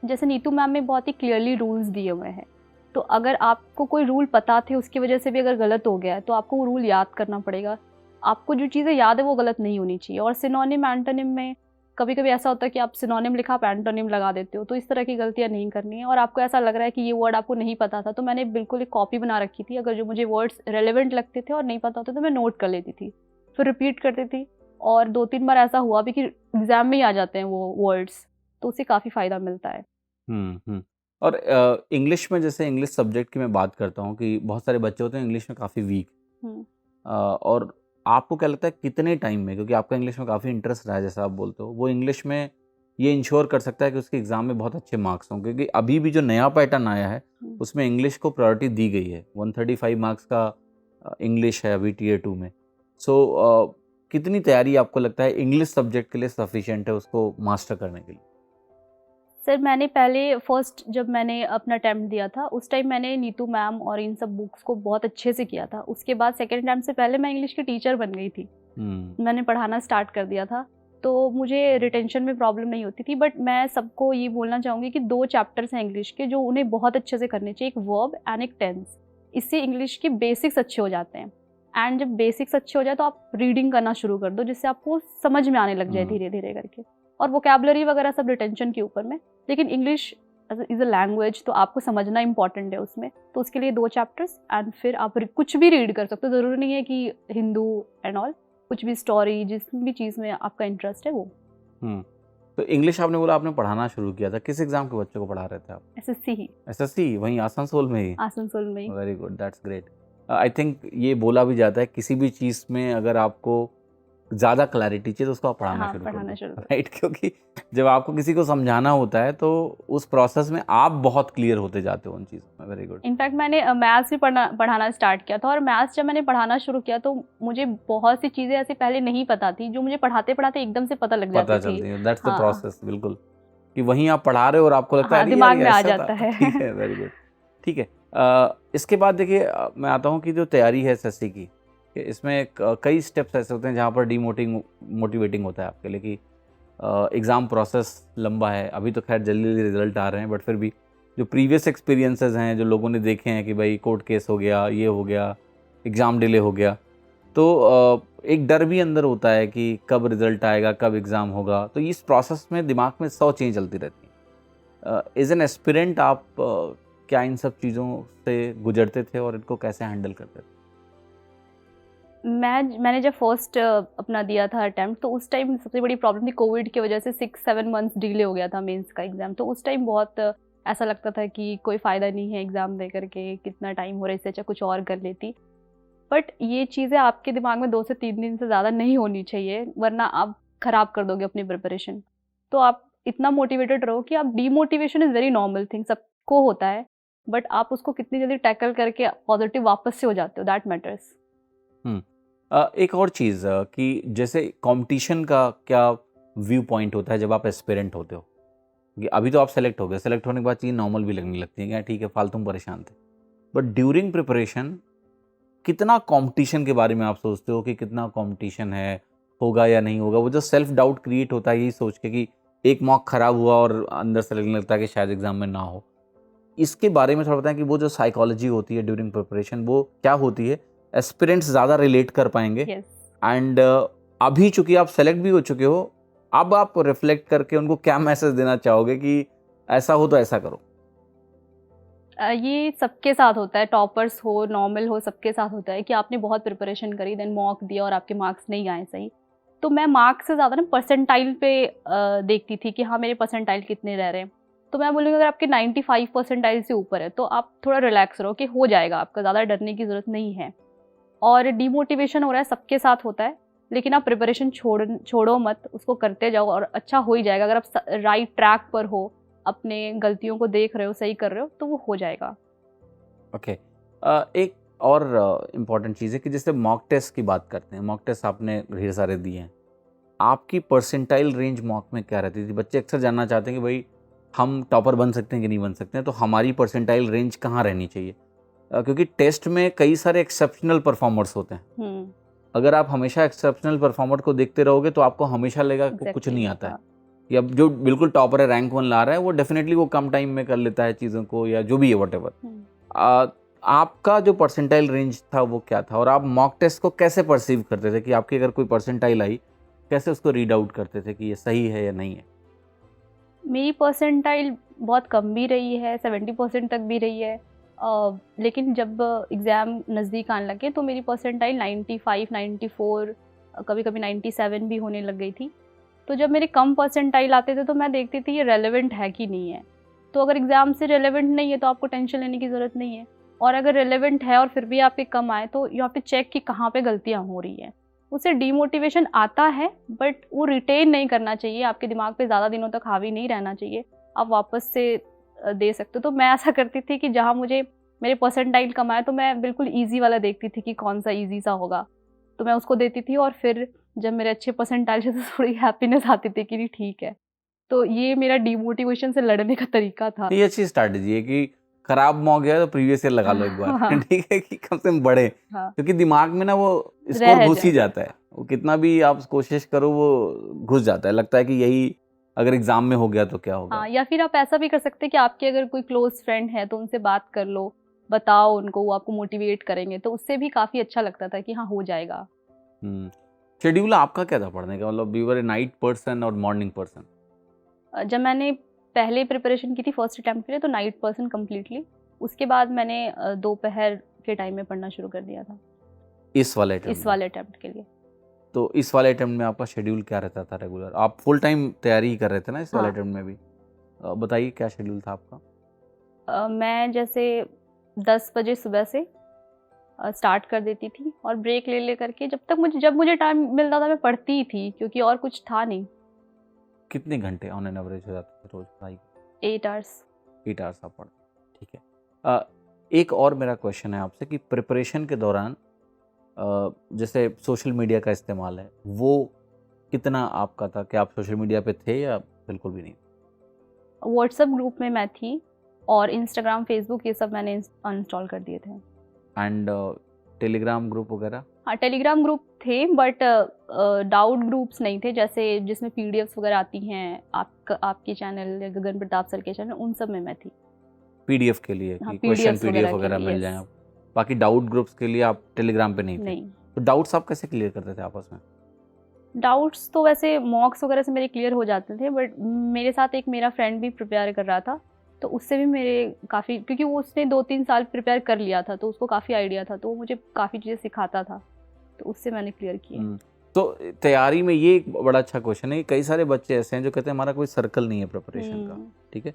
जैसे नीतू मैम ने बहुत ही क्लियरली रूल्स दिए हुए हैं, तो अगर आपको कोई रूल पता थे उसकी वजह से भी अगर गलत हो गया है तो आपको वो रूल याद करना पड़ेगा। आपको जो चीज़ें याद है वो गलत नहीं होनी चाहिए। और सिनोनिम एंटोनिम में कभी कभी ऐसा होता है कि आप सिनोनिम लिखा आप एंटोनिम लगा देते हो, तो इस तरह की गलतियाँ नहीं करनी है। और आपको ऐसा लग रहा है कि ये वर्ड आपको नहीं पता था, तो मैंने बिल्कुल एक कॉपी बना रखी थी, अगर जो मुझे वर्ड्स रेलिवेंट लगते थे और नहीं पता होते तो मैं नोट कर लेती थी, फिर रिपीट करती थी। और 2-3 बार ऐसा हुआ भी कि एग्जाम में ही आ जाते हैं वो वर्ड्स, तो उससे काफ़ी फ़ायदा मिलता है। हुँ। और इंग्लिश में, जैसे इंग्लिश सब्जेक्ट की मैं बात करता हूँ कि बहुत सारे बच्चे होते हैं इंग्लिश में काफ़ी वीक, हम्म। और आपको क्या लगता है कितने टाइम में, क्योंकि आपका इंग्लिश में काफ़ी इंटरेस्ट रहा है जैसा आप बोलते हो, वो इंग्लिश में ये इंश्योर कर सकता है कि उसके एग्ज़ाम में बहुत अच्छे मार्क्स हों? क्योंकि अभी भी जो नया पैटर्न आया है उसमें इंग्लिश को प्रायोरिटी दी गई है, 135 मार्क्स का इंग्लिश है अभी टियर 2 में। सो कितनी तैयारी आपको लगता है इंग्लिश सब्जेक्ट के लिए सफिशिएंट है उसको मास्टर करने के लिए? सर मैंने पहले फर्स्ट जब मैंने अपना अटेम्प्ट दिया था उस टाइम मैंने नीतू मैम और इन सब बुक्स को बहुत अच्छे से किया था। उसके बाद सेकेंड अटेम्प्ट से पहले मैं इंग्लिश की टीचर बन गई थी, मैंने पढ़ाना स्टार्ट कर दिया था, तो मुझे रिटेंशन में प्रॉब्लम नहीं होती थी। बट मैं सबको ये बोलना चाहूँगी कि 2 चैप्टर्स हैं इंग्लिश के जो उन्हें बहुत अच्छे से करने चाहिए, एक वर्ब एंड एक टेंस। इससे इंग्लिश के बेसिक्स अच्छे हो जाते हैं। एंड जब बेसिक्स अच्छे हो जाए तो आप रीडिंग करना शुरू कर दो, जिससे आपको समझ में आने लग जाए धीरे धीरे करके। और वोकैबुलरी वगैरह सब रिटेंशन के ऊपर में, लेकिन इंग्लिश इज़ अ लैंग्वेज तो आपको समझना इंपॉर्टेंट है उसमें, तो उसके लिए 2 चैप्टर्स एंड फिर आप कुछ भी रीड कर सकते हो। ज़रूरी नहीं है कि हिंदू एंड ऑल, कुछ भी स्टोरी, जिस भी चीज़ में आपका इंटरेस्ट है वो। तो इंग्लिश आपने बोला आपने पढ़ाना शुरू किया था, किस एग्जाम के बच्चों को पढ़ा रहे थे आप? एसएससी ही, एसएससी वहीं आसनसोल में ही? आसनसोल में ही। Very good, that's great. I think ये बोला भी जाता है किसी भी चीज़ में अगर आपको ज़्यादा क्लैरिटी चाहिए तो उसको आप पढ़ाना हाँ, शुरू कर पढ़ाना दो, शुरू कर। राइट? क्योंकि जब आपको किसी को समझाना होता है तो उस प्रोसेस में आप बहुत क्लियर होते जाते हो उन चीज़ों में। Very good. इनफैक्ट मैंने मैथ्स भी पढ़ाना स्टार्ट किया था, और मैथ्स जब मैंने पढ़ाना शुरू किया तो मुझे बहुत सी चीज़ें ऐसी पहले नहीं पता थी जो मुझे पढ़ाते पढ़ाते एकदम से पता लग पता जाती थी। चलती है, दैट्स द हाँ, प्रोसेस, बिल्कुल। कि वहीं आप पढ़ा रहे हो और आपको लगता है हाँ, अरे यार दिमाग ये में आ ऐसा जाता था। है। ठीक है, वेरी गुड। ठीक है, इसके बाद देखिए मैं आता हूँ कि जो तैयारी है एसएससी की, कि इसमें कई स्टेप्स ऐसे होते हैं जहाँ पर मोटिवेटिंग होता है आपके लिए कि एग्ज़ाम प्रोसेस लंबा है। अभी तो खैर जल्दी जल्दी रिजल्ट आ रहे हैं, बट फिर भी जो प्रीवियस एक्सपीरियंसेस हैं, जो लोगों ने देखे हैं कि भाई कोर्ट केस हो गया, ये हो गया, एग्ज़ाम डिले हो गया, तो एक डर भी अंदर होता है कि कब रिजल्ट आएगा, कब एग्ज़ाम होगा। तो इस प्रोसेस में दिमाग में 100 चीज़ें चलती रहती हैं। एज एन एस्पिरेंट आप क्या इन सब चीज़ों से गुजरते थे और इनको कैसे हैंडल करते थे? मैंने जब फर्स्ट अपना दिया था अटेम्प्ट, तो उस टाइम सबसे बड़ी प्रॉब्लम थी कोविड की वजह से 6-7 मंथ्स डिले हो गया था मेंस का एग्ज़ाम। तो उस टाइम बहुत ऐसा लगता था कि कोई फ़ायदा नहीं है एग्ज़ाम दे करके, कितना टाइम हो रहा है, इससे अच्छा कुछ और कर लेती। बट ये चीज़ें आपके दिमाग में 2 से 3 दिन से ज़्यादा नहीं होनी चाहिए, वरना आप ख़राब कर दोगे अपनी प्रिपरेशन। तो आप इतना मोटिवेटेड रहो कि आप, demotivation is very normal thing, सबको होता है, बट आप उसको कितनी जल्दी टैकल करके पॉजिटिव वापस से हो जाते हो, दैट मैटर्स। एक और चीज़ कि जैसे कंपटीशन का क्या व्यू पॉइंट होता है जब आप एस्पिरेंट होते हो? कि अभी तो आप सेलेक्ट हो गए, सेलेक्ट होने के बाद चीज़ नॉर्मल भी लगने लगती है, क्या ठीक है फालतू में परेशान थे, बट ड्यूरिंग प्रिपरेशन कितना कंपटीशन के बारे में आप सोचते हो कि कितना कंपटीशन है, होगा या नहीं होगा? वो जो सेल्फ डाउट क्रिएट होता है यही सोच के कि एक मॉक खराब हुआ और अंदर से लगने लगता है कि शायद एग्जाम में ना हो। इसके बारे में थोड़ा बताएं कि वो जो साइकोलॉजी होती है ड्यूरिंग प्रिपरेशन वो क्या होती है? एस्पिरेंट्स ज़्यादा रिलेट कर पाएंगे यस। एंड अभी चूंकि आप सेलेक्ट भी हो चुके हो, अब आप रिफ्लेक्ट करके उनको क्या मैसेज देना चाहोगे कि ऐसा हो तो ऐसा करो? ये सबके साथ होता है, टॉपर्स हो, नॉर्मल हो, सबके साथ होता है कि आपने बहुत प्रिपरेशन करी, देन मॉक दिया और आपके मार्क्स नहीं आए सही। तो मैं मार्क्स से ज़्यादा ना परसेंटाइल पे देखती थी कि हाँ मेरे परसेंटाइल कितने रह रहे हैं। तो मैं बोलूँगी अगर आपके 95 परसेंटाइल से ऊपर है तो आप थोड़ा रिलैक्स रहो कि हो जाएगा आपका, ज़्यादा डरने की ज़रूरत नहीं है। और डिमोटिवेशन हो रहा है सबके साथ होता है, लेकिन आप प्रिपरेशन छोड़ो मत, उसको करते जाओ और अच्छा हो ही जाएगा। अगर आप राइट ट्रैक पर हो, अपने गलतियों को देख रहे हो, सही कर रहे हो, तो वो हो जाएगा। ओके। एक और इम्पॉर्टेंट चीज़ है कि जैसे मॉक टेस्ट की बात करते हैं, मॉक टेस्ट आपने ढेर सारे दिए हैं, आपकी परसेंटाइल रेंज मॉक में क्या रहती थी? बच्चे अक्सर जानना चाहते हैं कि भाई हम टॉपर बन सकते हैं कि नहीं बन सकते हैं, तो हमारी परसेंटाइल रेंज कहाँ रहनी चाहिए? क्योंकि टेस्ट में कई सारे एक्सेप्शनल परफॉर्मर्स होते हैं। अगर आप हमेशा एक्सेप्शनल परफॉर्मर को देखते रहोगे तो आपको हमेशा लगेगा कि कुछ नहीं आता है, या जो बिल्कुल टॉपर है, रैंक 1 ला रहा है, वो डेफिनेटली वो कम टाइम में कर लेता है चीज़ों को, या जो भी है व्हाटएवर। आपका जो परसेंटाइल रेंज था वो क्या था, और आप मॉक टेस्ट को कैसे परसीव करते थे कि आपकी अगर कोई परसेंटाइल आई, कैसे उसको रीड आउट करते थे कि ये सही है या नहीं है? मेरी परसेंटाइल बहुत कम भी रही है, 70% तक भी रही है। लेकिन जब एग्ज़ाम नज़दीक आने लगे तो मेरी परसेंटाइल 95, 94, कभी-कभी 97 भी होने लग गई थी। तो जब मेरे कम परसेंटाइल आते थे तो मैं देखती थी ये रेलेवेंट है कि नहीं है। तो अगर एग्ज़ाम से रेलेवेंट नहीं है तो आपको टेंशन लेने की ज़रूरत नहीं है, और अगर रेलेवेंट है और फिर भी आपके कम आए तो यू हैव टू चेक कि कहाँ पे गलतियाँ हो रही हैं। उससे डीमोटिवेशन आता है, बट वो रिटेन नहीं करना चाहिए, आपके दिमाग पे ज़्यादा दिनों तक हावी नहीं रहना चाहिए, आप वापस से दे सकते हो। तो मैं ऐसा करती थी कि जहाँ मुझे मेरे परसेंटाइल कम आए तो मैं बिल्कुल ईज़ी वाला देखती थी कि कौन सा ईज़ी सा होगा, तो मैं उसको देती थी, और फिर जब मेरे अच्छे परसेंटाइल थे तो थोड़ी हैप्पीनेस आती थी कि नहीं ठीक है। तो ये मेरा डीमोटिवेशन से लड़ने का तरीका था। ये अच्छी स्ट्रैटेजी है कि खराब मॉक गया तो प्रीवियस ईयर लगा लो एक बार। हाँ, ठीक है, कि कम से कम बढ़े, हाँ, क्योंकि दिमाग में ना वो स्कोर रह घुस ही जाए। जाता है, वो कितना भी आप कोशिश करो वो घुस जाता है, लगता है कि यही अगर एग्जाम में हो गया तो क्या होगा। हाँ, या फिर आप ऐसा भी कर सकते हैं कि आपके अगर कोई क्लोज़ फ्रेंड है तो उनसे बात कर लो, बताओ उनको, वो आपको मोटिवेट करेंगे, तो उससे भी काफ़ी अच्छा लगता था कि हाँ, हो जाएगा। शेड्यूल आपका क्या था पढ़ने का? मतलब you were A night person और मॉर्निंग पर्सन? जब मैंने पहले प्रिपरेशन की थी फर्स्ट अटेम्प्ट के लिए तो नाइट पर्सन कंप्लीटली, उसके बाद मैंने दोपहर के टाइम में पढ़ना शुरू कर दिया था इस वाले इस अटेम्प्ट में? वाले अटेम्प्ट के लिए। तो इस वाले अटेम्प्ट में आपका शेड्यूल क्या रहता था रेगुलर? आप फुल टाइम तैयारी ही कर रहे थे ना इस वाले हाँ, अटेम्प्ट में भी? बताइए क्या शेड्यूल था आपका? मैं जैसे 10 बजे सुबह से स्टार्ट कर देती थी और ब्रेक ले करके जब मुझे टाइम मिलता था मैं पढ़ती ही थी, क्योंकि और कुछ था नहीं। कितने घंटे ऑन एन एवरेज हो जाते थे रोज पढ़ाई? 8 आवर्स। 8 आवर्स आप पढ़ते? ठीक है। एक और मेरा क्वेश्चन है आपसे कि प्रिपरेशन के दौरान जैसे सोशल मीडिया का इस्तेमाल है, वो कितना आपका था? क्या आप सोशल मीडिया पे थे या बिल्कुल भी नहीं? व्हाट्सएप ग्रुप में मैं थी, और इंस्टाग्राम, फेसबुक ये सब मैंने अनइंस्टॉल कर दिए थे। एंड टेलीग्राम ग्रुप वगैरह? हाँ, टेलीग्राम ग्रुप थे, बट डाउट ग्रुप्स नहीं थे, जैसे जिसमें पीडीएफ्स वगैरह आती हैं, आपके चैनल या गगन प्रताप सर के चैनल, उन सब में मैं थी। पीडीएफ के लिए हाँ, कि क्वेश्चन पीडीएफ्स पीडीएफ वगैरह के वगैरह लिए, मिल जाएं यस। आप? बाकी डाउट ग्रुप्स के लिए आप टेलीग्राम पे नहीं थे? नहीं, तो डाउट्स आप कैसे क्लियर करते थे आपस में? डाउट्स तो वैसे मॉक्स वगैरह से मेरे क्लियर हो जाते थे, बट मेरे साथ एक मेरा फ्रेंड भी प्रिपेयर कर रहा था, तो उससे भी मेरे काफ़ी, क्योंकि वो उसने 2-3 साल प्रिपेयर कर लिया था तो उसको काफ़ी आइडिया था, तो वो मुझे काफ़ी चीज़ें सिखाता था, तो उससे मैंने क्लियर किए। तो तैयारी में ये एक बड़ा अच्छा क्वेश्चन है कि कई सारे बच्चे ऐसे हैं जो कहते हैं हमारा कोई सर्कल नहीं है प्रिपरेशन का। ठीक है,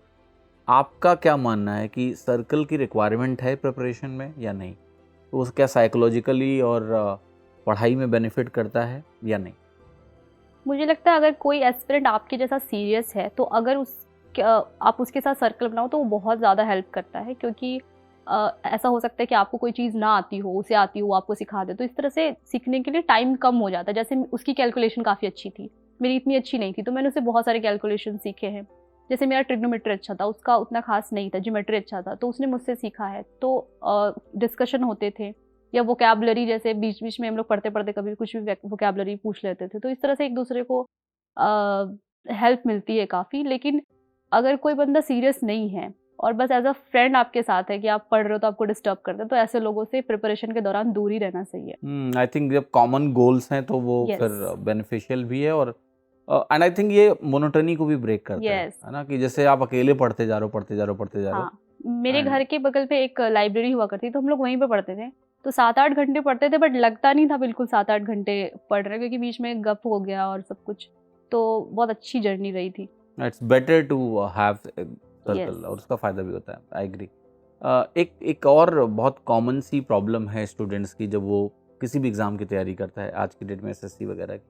आपका क्या मानना है कि सर्कल की रिक्वायरमेंट है प्रिपरेशन में या नहीं? तो वो क्या साइकोलॉजिकली और पढ़ाई में बेनिफिट करता है या नहीं? मुझे लगता है अगर कोई एस्पिरेंट आपके जैसा सीरियस है तो अगर आप उसके साथ सर्कल बनाओ तो वो बहुत ज़्यादा हेल्प करता है, क्योंकि ऐसा हो सकता है कि आपको कोई चीज़ ना आती हो, उसे आती हो, वो आपको सिखा दे, तो इस तरह से सीखने के लिए टाइम कम हो जाता है। जैसे उसकी कैलकुलेशन काफ़ी अच्छी थी, मेरी इतनी अच्छी नहीं थी, तो मैंने उससे बहुत सारे कैलकुलेशन सीखे हैं। जैसे मेरा ट्रिग्नोमेट्री अच्छा था, उसका उतना खास नहीं था, ज्योमेट्री अच्छा था, तो उसने मुझसे सीखा है। तो डिस्कशन होते थे, या वोकैबुलरी, जैसे बीच-बीच में हम लोग पढ़ते-पढ़ते कभी कुछ भी वोकैबुलरी पूछ लेते थे, तो इस तरह से एक दूसरे को हेल्प मिलती है काफ़ी। लेकिन अगर कोई बंदा सीरियस नहीं है और बस एज अ फ्रेंड आपके साथ है कि आप पढ़ रहे हो तो आपको डिस्टर्ब करते हैं, तो ऐसे लोगों से प्रिपरेशन के दौरान दूर ही रहना चाहिए। आई थिंक जब कॉमन गोल्स हैं तो वो Yes. फिर बेनिफिशियल भी है, और एंड आई थिंक ये मोनोटनी को भी ब्रेक करता Yes. है ना, कि जैसे आप अकेले पढ़ते जा रहे हो हाँ, मेरे And- घर के बगल पे एक लाइब्रेरी हुआ करती तो हम लोग वहीं पे पढ़ते थे, तो 7-8 घंटे पढ़ते थे, बट लगता नहीं था बिल्कुल 7-8 घंटे पढ़ रहे, क्योंकि बीच में गप हो गया और सब कुछ, तो बहुत अच्छी जर्नी रही थी। It's better to have circle, Yes. और उसका फ़ायदा भी होता है। I agree. एक और बहुत कॉमन सी प्रॉब्लम है स्टूडेंट्स की जब वो किसी भी एग्ज़ाम की तैयारी करता है आज की डेट में, एसएससी वगैरह की,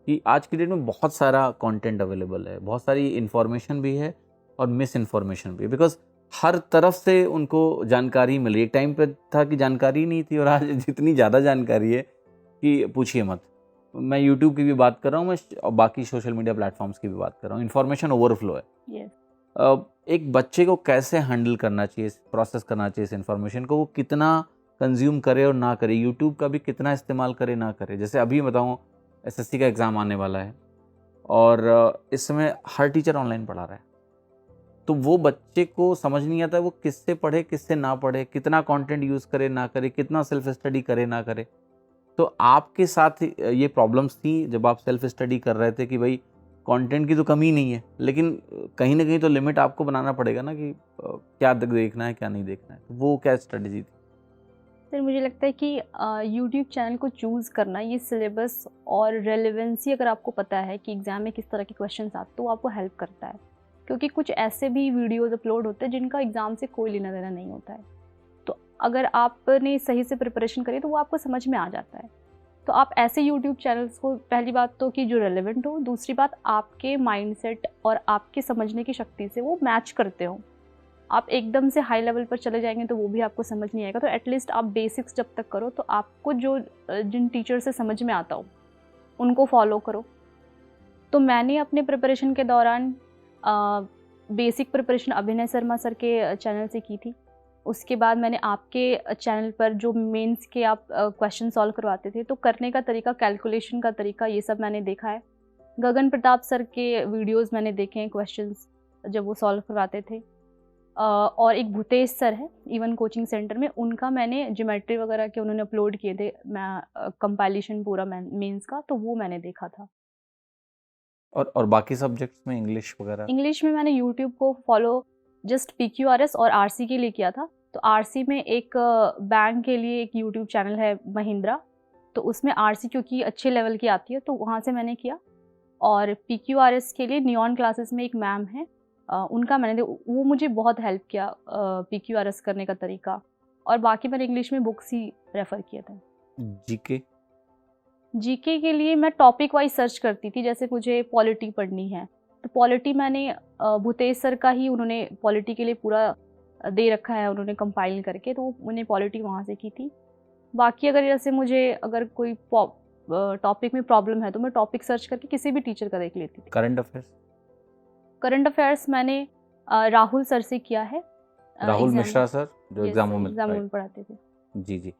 कि आज की डेट में बहुत सारा कंटेंट अवेलेबल है, बहुत सारी इन्फॉर्मेशन भी है और मिस इन्फॉर्मेशन भी है, बिकॉज हर तरफ से उनको जानकारी मिली। एक टाइम पे था कि जानकारी नहीं थी, और आज जितनी ज़्यादा जानकारी है कि पूछिए मत। मैं यूट्यूब की भी बात कर रहा हूँ, मैं बाकी सोशल मीडिया प्लेटफॉर्म्स की भी बात कर रहा हूँ, इन्फॉर्मेशन ओवरफ्लो है। Yes. एक बच्चे को कैसे हैंडल करना चाहिए, प्रोसेस करना चाहिए इस इन्फॉर्मेशन को, वो कितना कंज्यूम करे और ना करे, यूट्यूब का भी कितना इस्तेमाल करे ना करे। जैसे अभी बताऊँ, एसएससी का एग्ज़ाम आने वाला है और इस समय हर टीचर ऑनलाइन पढ़ा रहा है, तो वो बच्चे को समझ नहीं आता वो किससे पढ़े किससे ना पढ़े, कितना कंटेंट यूज़ करे ना करे, कितना सेल्फ स्टडी करे ना करे। तो आपके साथ ये प्रॉब्लम्स थी जब आप सेल्फ स्टडी कर रहे थे कि भाई कंटेंट की तो कमी नहीं है, लेकिन कहीं ना कहीं तो लिमिट आपको बनाना पड़ेगा ना कि क्या देखना है क्या नहीं देखना है, तो वो क्या स्ट्रेटजी थी? सर मुझे लगता है कि यूट्यूब चैनल को चूज़ करना, ये सिलेबस और रेलेवेंसी अगर आपको पता है कि एग्ज़ाम में किस तरह के क्वेश्चन आते, तो आपको हेल्प करता है, क्योंकि कुछ ऐसे भी वीडियोस अपलोड होते हैं जिनका एग्ज़ाम से कोई लेना देना नहीं होता है। तो अगर आपने सही से प्रिपरेशन करी तो वो आपको समझ में आ जाता है। तो आप ऐसे यूट्यूब चैनल्स को, पहली बात तो कि जो रेलेवेंट हो, दूसरी बात आपके माइंडसेट और आपके समझने की शक्ति से वो मैच करते हो। आप एकदम से हाई लेवल पर चले जाएंगे तो वो भी आपको समझ नहीं आएगा, तो एटलीस्ट आप बेसिक्स जब तक करो, तो आपको जो जिन टीचर से समझ में आता हो उनको फॉलो करो। तो मैंने अपने प्रिपरेशन के दौरान बेसिक प्रिपरेशन अभिनय शर्मा सर के चैनल से की थी। उसके बाद मैंने आपके चैनल पर जो मेंस के आप क्वेश्चन सॉल्व करवाते थे, तो करने का तरीका, कैलकुलेशन का तरीका, ये सब मैंने देखा है। गगन प्रताप सर के वीडियोस मैंने देखे हैं, क्वेश्चंस जब वो सॉल्व करवाते थे। और एक भूतेश सर है इवन कोचिंग सेंटर में, उनका मैंने ज्योमेट्री वगैरह के उन्होंने अपलोड किए थे, मैं कंपाइलेशन पूरा मेंस का, तो वो मैंने देखा था। और बाकी सब्जेक्ट्स में इंग्लिश वगैरह? इंग्लिश में मैंने यूट्यूब को फॉलो जस्ट PQRS और RC के लिए किया था। तो RC में एक बैंक के लिए एक यूट्यूब चैनल है महिंद्रा, तो उसमें RC क्योंकि अच्छे लेवल की आती है तो वहाँ से मैंने किया। और PQRS के लिए नियॉन क्लासेस में एक मैम है, उनका मैंने वो मुझे बहुत हेल्प किया PQRS करने का तरीका। और बाकी मैंने इंग्लिश में बुक्स ही रेफ़र किए थे। जीके के लिए मैं टॉपिक वाइज सर्च करती थी, जैसे मुझे पॉलिटी पढ़नी है तो पॉलिटी मैंने भूतेश सर का ही, उन्होंने पॉलिटी के लिए पूरा दे रखा है उन्होंने कंपाइल करके, तो मैंने पॉलिटी वहाँ से की थी। बाकी अगर जैसे मुझे अगर कोई टॉपिक में प्रॉब्लम है तो मैं टॉपिक सर्च करके किसी भी टीचर का देख लेती थी। करंट अफेयर्स मैंने राहुल सर से किया है, राहुल मिश्रा सर जो एग्जामों में पढ़ाते थे। जी।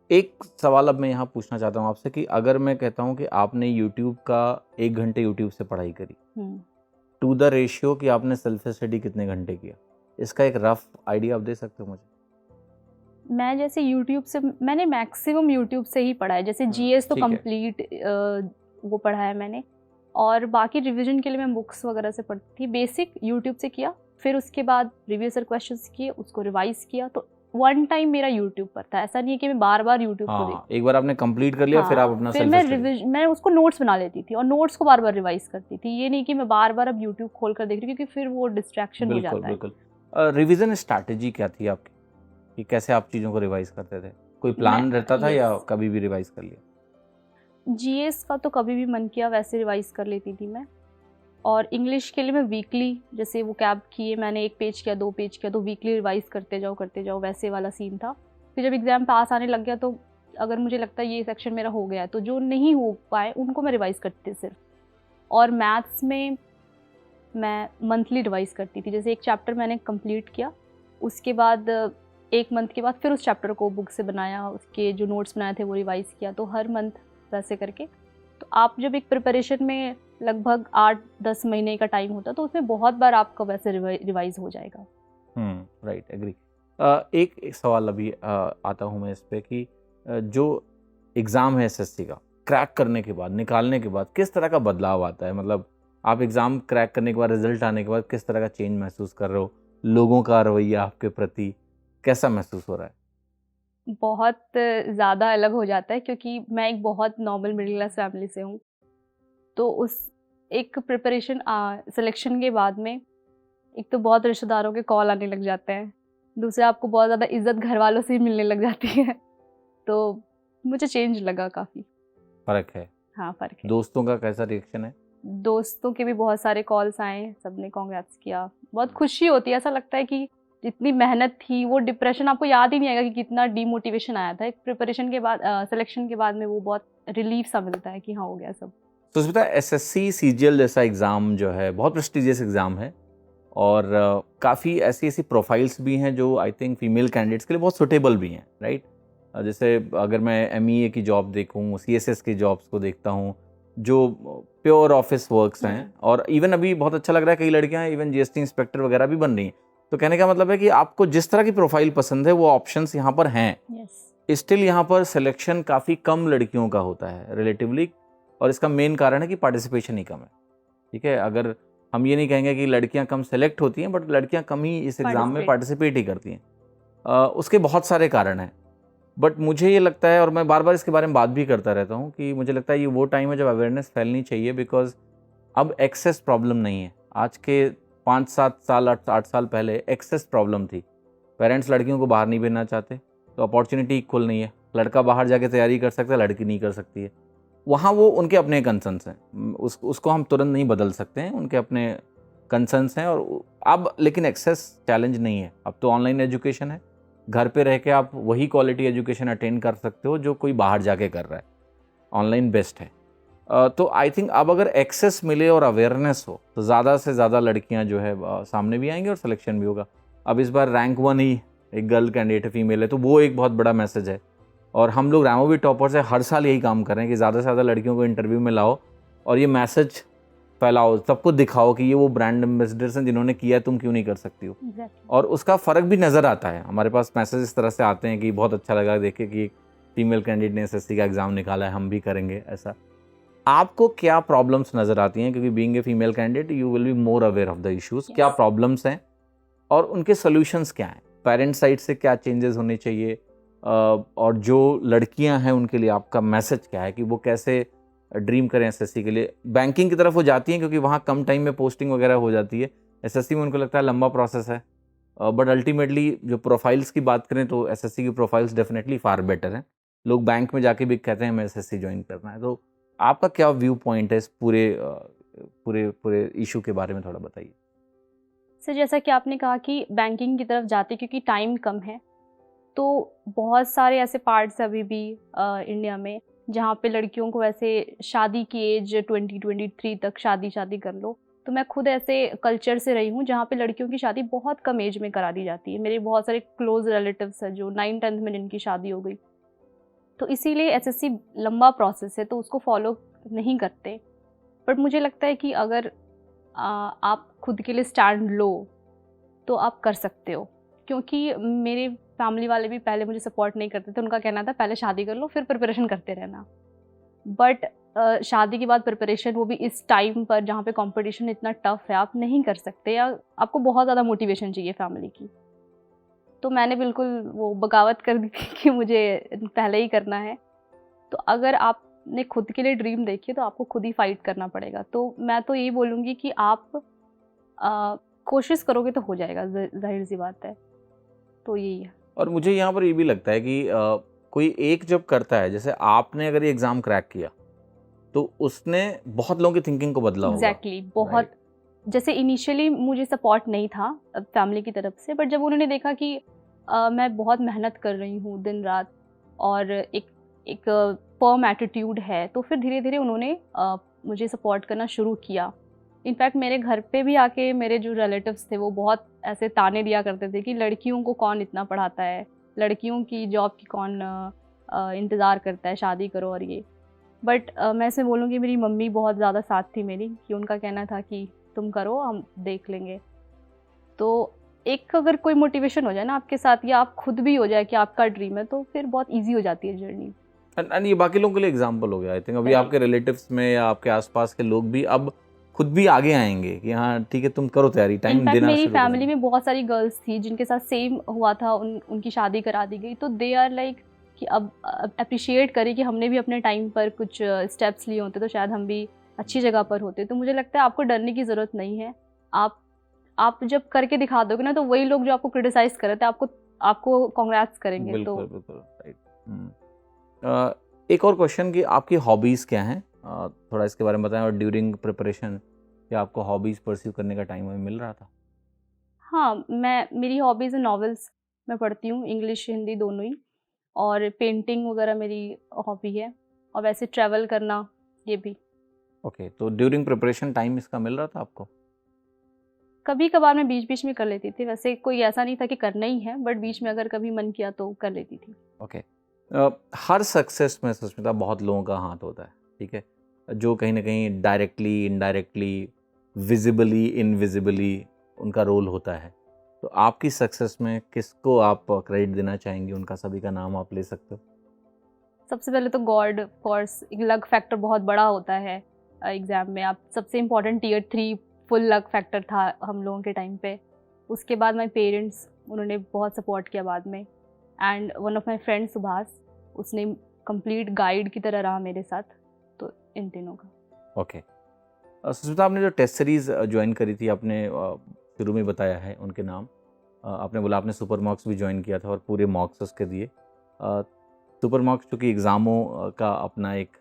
एक सवाल अब मैं यहाँ पूछना चाहता हूँ आपसे कि अगर मैं कहता हूँ कि आपने यूट्यूब का 1 घंटे यूट्यूब से पढ़ाई करी, टू द रेशियो कि आपने सेल्फ स्टडी कितने घंटे किया, इसका एक रफ आइडिया आप दे सकते हो मुझे? मैं जैसे यूट्यूब से, मैंने मैक्सिमम यूट्यूब से ही पढ़ा है। जैसे GS तो कंप्लीट वो पढ़ा है मैंने, और बाकी रिवीजन के लिए मैं बुक्स वगैरह से पढ़ती थी। बेसिक यूट्यूब से किया, फिर उसके बाद प्रीवियस ईयर क्वेश्चंस किए, उसको रिवाइज किया। तो वन टाइम मेरा यूट्यूब पर था, ऐसा नहीं है कि मैं बार बार यूट्यूब को देखती। एक बार आपने कंप्लीट कर लिया, फिर आप अपना फिर मैं उसको नोट्स बना लेती थी और नोट्स को बार बार रिवाइज करती थी। ये नहीं कि मैं बार बार अब यूट्यूब खोल कर देख रही हूँ, क्योंकि फिर वो डिस्ट्रैक्शन हो जाता है। बिल्कुल। रिवीजन स्ट्रैटेजी क्या थी आपकी कि कैसे आप चीज़ों को रिवाइज करते थे? कोई प्लान रहता था या कभी भी रिवाइज कर लिया? GS का तो कभी भी मन किया वैसे रिवाइज कर लेती थी मैं। और इंग्लिश के लिए मैं वीकली, जैसे वो कैब किए मैंने 1 पेज किया 2 पेज किया, तो वीकली रिवाइज करते जाओ, वैसे वाला सीन था। फिर जब एग्ज़ाम पास आने लग गया, तो अगर मुझे लगता है ये सेक्शन मेरा हो गया है, तो जो नहीं हो पाए उनको मैं रिवाइज करती थी सिर्फ। और मैथ्स में मैं मंथली रिवाइज करती थी। जैसे एक चैप्टर मैंने कंप्लीट किया, उसके बाद 1 मंथ के बाद फिर उस चैप्टर को बुक से बनाया, उसके जो नोट्स बनाए थे वो रिवाइज किया, तो हर मंथ वैसे करके। तो आप जब एक प्रिपरेशन में लगभग 8-10 महीने का टाइम होता है, तो उसमें बहुत बार आपका वैसे रिवाइज हो जाएगा। Right, agree. एक सवाल अभी आता हूँ मैं इस पे कि जो एग्ज़ाम है एसएससी का क्रैक करने के बाद, निकालने के बाद किस तरह का बदलाव आता है? मतलब आप एग्ज़ाम क्रैक करने के बाद, रिजल्ट आने के बाद किस तरह का चेंज महसूस कर रहे हो? लोगों का रवैया आपके प्रति कैसा महसूस हो रहा है? बहुत ज़्यादा अलग हो जाता है क्योंकि मैं एक बहुत नॉर्मल मिडिल क्लास फैमिली से हूँ। तो उस एक प्रिपरेशन सिलेक्शन के बाद में एक तो बहुत रिश्तेदारों के कॉल आने लग जाते हैं। दूसरा आपको बहुत ज़्यादा इज़्ज़त घरवालों से ही मिलने लग जाती है। तो मुझे चेंज लगा काफ़ी। फ़र्क है। हाँ, फ़र्क है। दोस्तों का कैसा रिएक्शन है? दोस्तों के भी बहुत सारे कॉल्स आए, सबने कांग्रेट्स किया। बहुत खुशी होती है, ऐसा लगता है कि जितनी मेहनत थी, वो डिप्रेशन आपको याद ही नहीं आएगा कि कितना डीमोटिवेशन आया था। एक प्रिपरेशन के बाद सिलेक्शन के बाद में वो बहुत रिलीफ सा मिलता है कि हाँ, हो गया सब। तो सुष्मिता, एसएससी सीजीएल जैसा एग्ज़ाम जो है बहुत प्रेस्टिजियस एग्ज़ाम है और काफ़ी ऐसी प्रोफाइल्स भी हैं जो आई थिंक फीमेल कैंडिडेट्स के लिए बहुत सुटेबल भी हैं, राइट? जैसे अगर मैं एमईए की जॉब देखूँ, सीएसएस की जॉब्स को देखता हूँ, जो प्योर ऑफिस वर्क्स हैं, और इवन अभी बहुत अच्छा लग रहा है, कई लड़कियां इवन जीएसटी इंस्पेक्टर वगैरह भी बन रही हैं। तो कहने का मतलब है कि आपको जिस तरह की प्रोफाइल पसंद है वो ऑप्शंस यहाँ पर हैं। यस। स्टिल यहाँ पर सिलेक्शन काफ़ी कम लड़कियों का होता है रिलेटिवली, और इसका मेन कारण है कि पार्टिसिपेशन ही कम है। ठीक है, अगर हम ये नहीं कहेंगे कि लड़कियां कम सेलेक्ट होती हैं, बट लड़कियां कम ही इस एग्ज़ाम में पार्टिसिपेट ही करती हैं। उसके बहुत सारे कारण हैं, बट मुझे ये लगता है, और मैं बार बार इसके बारे में बात भी करता रहता हूँ, कि मुझे लगता है ये वो टाइम है जब अवेयरनेस फैलनी चाहिए, बिकॉज अब एक्सेस प्रॉब्लम नहीं है। आज के 5-7 साल 8 साल पहले एक्सेस प्रॉब्लम थी। पेरेंट्स लड़कियों को बाहर नहीं भेजना चाहते, तो अपॉर्चुनिटी इक्वल नहीं है। लड़का बाहर जाके तैयारी कर सकता है, लड़की नहीं कर सकती है। वहाँ वो उनके अपने कंसर्न्स हैं, उसको हम तुरंत नहीं बदल सकते हैं, उनके अपने कंसर्न्स हैं। और अब लेकिन एक्सेस चैलेंज नहीं है, अब तो ऑनलाइन एजुकेशन है। घर पे रह के आप वही क्वालिटी एजुकेशन अटेंड कर सकते हो जो कोई बाहर जाके कर रहा है। ऑनलाइन बेस्ट है। तो आई थिंक अब अगर एक्सेस मिले और अवेयरनेस हो तो ज़्यादा से ज़्यादा लड़कियां जो है सामने भी आएंगी और सिलेक्शन भी होगा। अब इस बार रैंक 1 ही एक गर्ल कैंडिडेट है, फीमेल है, तो वो एक बहुत बड़ा मैसेज है। और हम लोग रामोवी टॉपर से हर साल यही काम कर रहे हैं कि ज़्यादा से ज़्यादा लड़कियों को इंटरव्यू में लाओ और ये मैसेज फैलाओ, सबको दिखाओ कि ये वो ब्रांड एम्बेसडर्स हैं जिन्होंने किया, तुम क्यों नहीं कर सकती हो। और उसका फ़र्क भी नज़र आता है। हमारे पास मैसेज इस तरह से आते हैं कि बहुत अच्छा लगा देखे कि एक फीमेल कैंडिडेट ने एसएससी का एग्ज़ाम निकाला है, हम भी करेंगे ऐसा। आपको क्या प्रॉब्लम्स नज़र आती हैं, क्योंकि being a female candidate you will be more aware of the issues. क्या प्रॉब्लम्स हैं और उनके सॉल्यूशंस क्या हैं? पेरेंट्स साइड से क्या चेंजेस होने चाहिए, और जो लड़कियां हैं उनके लिए आपका मैसेज क्या है कि वो कैसे ड्रीम करें एसएससी के लिए? बैंकिंग की तरफ वो जाती हैं क्योंकि वहाँ कम टाइम में पोस्टिंग वगैरह हो जाती है। एसएससी में उनको लगता है लंबा प्रोसेस है, बट अल्टीमेटली जो प्रोफाइल्स की बात करें तो एसएससी की प्रोफाइल्स डेफिनेटली फार बेटर हैं। लोग बैंक में जाके भी कहते हैं हमें एसएससी ज्वाइन करना है। तो आपका क्या व्यू पॉइंट है इस पूरे इशू के बारे में, थोड़ा बताइए। सर, जैसा कि आपने कहा कि बैंकिंग की तरफ जाते क्योंकि टाइम कम है, तो बहुत सारे ऐसे पार्ट्स अभी भी इंडिया में जहाँ पे लड़कियों को वैसे शादी की एज 20-23 तक शादी कर लो। तो मैं खुद ऐसे कल्चर से रही हूँ जहाँ पे लड़कियों की शादी बहुत कम एज में करा दी जाती है। मेरे बहुत सारे क्लोज रिलेटिव्स हैं जो 9th-10th में जिनकी शादी हो गई। तो इसीलिए एसएससी लंबा प्रोसेस है, तो उसको फॉलो नहीं करते। बट मुझे लगता है कि अगर आप खुद के लिए स्टैंड लो तो आप कर सकते हो, क्योंकि मेरे फैमिली वाले भी पहले मुझे सपोर्ट नहीं करते थे। उनका कहना था पहले शादी कर लो फिर प्रिपरेशन करते रहना। बट शादी के बाद प्रिपरेशन, वो भी इस टाइम पर जहाँ पे कंपटीशन इतना टफ है, आप नहीं कर सकते, या आपको बहुत ज़्यादा मोटिवेशन चाहिए फैमिली की। तो मैंने बिल्कुल वो बगावत कर दी थी कि मुझे पहले ही करना है। तो अगर आपने खुद के लिए ड्रीम देखी है तो आपको खुद ही फाइट करना पड़ेगा। तो मैं तो यही बोलूँगी कि आप कोशिश करोगे तो हो जाएगा, जाहिर सी बात है। तो यही है। और मुझे यहाँ पर ये भी लगता है कि कोई एक जब करता है, जैसे आपने अगर ये एग्ज़ाम क्रैक किया तो उसने बहुत लोगों की थिंकिंग को बदला होगा। एग्जैक्टली, बहुत। जैसे इनिशियली मुझे सपोर्ट नहीं था फैमिली की तरफ से, बट जब उन्होंने देखा कि मैं बहुत मेहनत कर रही हूँ दिन रात और एक फर्म एटीट्यूड है, तो फिर धीरे धीरे उन्होंने मुझे सपोर्ट करना शुरू किया। इनफैक्ट मेरे घर पे भी आके मेरे जो रिलेटिव्स थे वो बहुत ऐसे ताने दिया करते थे कि लड़कियों को कौन इतना पढ़ाता है, लड़कियों की जॉब की कौन इंतज़ार करता है, शादी करो और ये। बट मैं इसमें बोलूँगी मेरी मम्मी बहुत ज़्यादा साथ थी मेरी, कि उनका कहना था कि तुम करो, हम देख लेंगे। तो एक अगर कोई मोटिवेशन हो जाए ना आपके साथ, या आप खुद भी हो जाए कि आपका ड्रीम है, तो फिर बहुत ईजी हो जाती है जर्नी। एंड ये बाकी लोगों के लिए एग्जाम्पल हो गया आई थिंक। अभी Right. आपके रिलेटिव्स में या आपके आसपास के लोग भी अब खुद भी आगे आएंगे कि हाँ ठीक है तुम करो तैयारी, टाइम इनफैक्ट देना मेरी शुरू करो। फैमिली में बहुत सारी गर्ल्स थी जिनके साथ सेम हुआ था, उनकी शादी करा दी गई, तो दे आर लाइक कि अब अप्रिशिएट करें कि हमने भी अपने टाइम पर कुछ स्टेप्स लिए होते तो शायद हम भी अच्छी जगह पर होते। तो मुझे लगता है आपको डरने की ज़रूरत नहीं है। आप जब करके दिखा दोगे ना, तो वही लोग जो आपको क्रिटिसाइज कर रहे थे आपको कांग्रेट्स करेंगे। बिल्कुल तो बिल्कुल राइट। एक और क्वेश्चन कि आपकी हॉबीज़ क्या हैं, थोड़ा इसके बारे में बताएं। और ड्यूरिंग प्रिपरेशन क्या आपको हॉबीज़ परस्यू करने का टाइम मिल रहा था? हाँ, मेरी हॉबीज़ है, नॉवेल्स मैं पढ़ती हूँ, इंग्लिश हिंदी दोनों ही, और पेंटिंग वगैरह मेरी हॉबी है, और वैसे ट्रैवल करना ये भी। ओके, तो ड्यूरिंग प्रिपरेशन टाइम इसका मिल रहा था आपको? कभी कभार मैं बीच बीच में कर लेती थी, वैसे कोई ऐसा नहीं था कि करना ही है, बट बीच में अगर कभी मन किया तो कर लेती थी। ओके। हर सक्सेस में सुष्मिता बहुत लोगों का हाथ होता है, ठीक है, जो कहीं ना कहीं डायरेक्टली इनडायरेक्टली विजिबली इनविजिबली उनका रोल होता है। तो आपकी सक्सेस में किसको आप क्रेडिट देना चाहेंगी? उनका सभी का नाम आप ले सकते हो। सबसे पहले तो God, of course, luck factor बहुत बड़ा होता है एग्ज़ाम में। आप सबसे important tier 3 full luck factor था हम लोगों के टाइम पे। उसके बाद माई पेरेंट्स, उन्होंने बहुत सपोर्ट किया बाद में, and one of my friend Subhash, उसने कंप्लीट गाइड की तरह रहा मेरे साथ। तो इन तीनों का। ओके। सुष्मिता, आपने जो टेस्ट सीरीज़ ज्वाइन करी थी, आपने शुरू में बताया है उनके नाम। आपने बोला आपने सुपर मॉक्स भी ज्वाइन किया था और पूरे मॉक्स उसके दिए। सुपर मॉक्स चूँकि एग्ज़ामों का अपना एक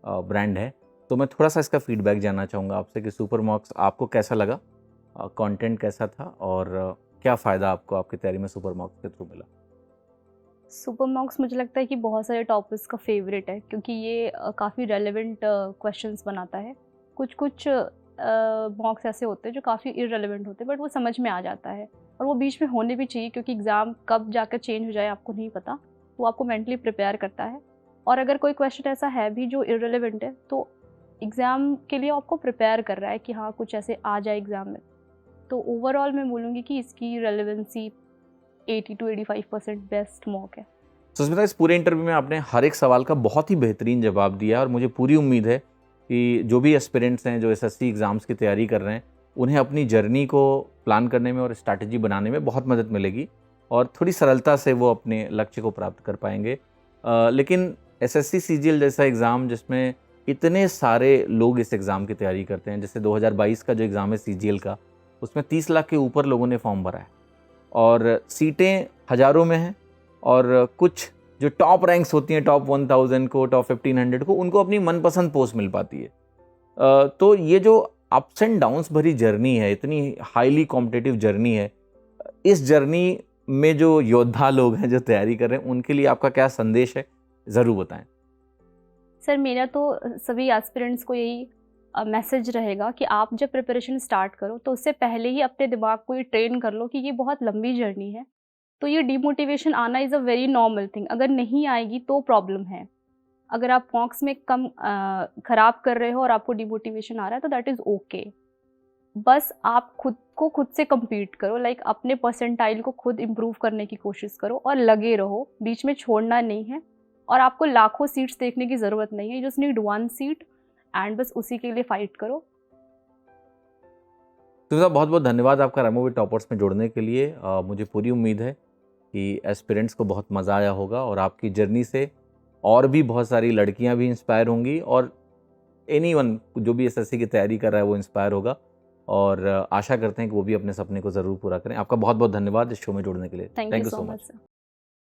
ब्रांड है, तो मैं थोड़ा सा इसका फीडबैक जानना चाहूँगा आपसे कि सुपर मॉक्स आपको कैसा लगा, कंटेंट कैसा था, और क्या फ़ायदा आपको आपकी तैयारी में सुपर मॉक्स के थ्रू मिला? सुपर मॉक्स मुझे लगता है कि बहुत सारे टॉपर्स का फेवरेट है, क्योंकि ये काफ़ी रेलेवेंट क्वेश्चंस बनाता है। कुछ कुछ मॉक्स ऐसे होते हैं जो काफ़ी इररेलेवेंट होते हैं, बट वो समझ में आ जाता है, और वो बीच में होने भी चाहिए, क्योंकि एग्ज़ाम कब जाकर चेंज हो जाए आपको नहीं पता। वो आपको मेंटली प्रिपेयर करता है, और अगर कोई क्वेश्चन ऐसा है भी जो इररेलेवेंट है, तो एग्ज़ाम के लिए आपको प्रिपेयर कर रहा है कि हाँ कुछ ऐसे आ जाए एग्ज़ाम में। तो ओवरऑल मैं बोलूँगी कि इसकी रेलेवेंसी 80 to 85% बेस्ट मॉक है। सुष्मिता, इस पूरे इंटरव्यू में आपने हर एक सवाल का बहुत ही बेहतरीन जवाब दिया, और मुझे पूरी उम्मीद है कि जो भी एस्पिरेंट्स हैं जो एसएससी एग्ज़ाम्स की तैयारी कर रहे हैं, उन्हें अपनी जर्नी को प्लान करने में और स्ट्रैटेजी बनाने में बहुत मदद मिलेगी, और थोड़ी सरलता से वो अपने लक्ष्य को प्राप्त कर पाएंगे। लेकिन एसएससी सीजीएल जैसा एग्ज़ाम जिसमें इतने सारे लोग इस एग्ज़ाम की तैयारी करते हैं, जैसे 2022 का जो एग्ज़ाम है सीजीएल का, उसमें 30 लाख के ऊपर लोगों ने फॉर्म भरा है, और सीटें हज़ारों में हैं, और कुछ जो टॉप रैंक्स होती हैं, टॉप 1000 को, टॉप 1500 को, उनको अपनी मनपसंद पोस्ट मिल पाती है। तो ये जो अप्स एंड डाउन्स भरी जर्नी है, इतनी हाईली कॉम्पिटिटिव जर्नी है, इस जर्नी में जो योद्धा लोग हैं जो तैयारी कर रहे हैं, उनके लिए आपका क्या संदेश है, ज़रूर बताएं। सर, मेरा तो सभी एस्पिरेंट्स को यही मैसेज रहेगा कि आप जब प्रिपरेशन स्टार्ट करो, तो उससे पहले ही अपने दिमाग को ये ट्रेन कर लो कि ये बहुत लंबी जर्नी है। तो ये डिमोटिवेशन आना is a very normal thing. अगर नहीं आएगी तो प्रॉब्लम है। अगर आप मॉक्स में कम ख़राब कर रहे हो और आपको डिमोटिवेशन आ रहा है, तो दैट इज़ ओके। बस आप खुद से कम्पीट करो, लाइक अपने परसेंटाइल को खुद इम्प्रूव करने की कोशिश करो, और लगे रहो, बीच में छोड़ना नहीं है। और आपको लाखों सीट्स देखने की ज़रूरत नहीं है, you just need 1 seat, and बस उसी के लिए फाइट करो। सुष्मिता, बहुत बहुत धन्यवाद आपका रैमोवी टॉपर्स में जुड़ने के लिए। मुझे पूरी उम्मीद है कि एस्पिरेंट्स को बहुत मज़ा आया होगा, और आपकी जर्नी से और भी बहुत सारी लड़कियां भी इंस्पायर होंगी, और एनीवन जो भी एसएससी की तैयारी कर रहा है वो इंस्पायर होगा, और आशा करते हैं कि वो भी अपने सपने को ज़रूर पूरा करें। आपका बहुत बहुत धन्यवाद इस शो में जुड़ने के लिए। Thank you so much sir.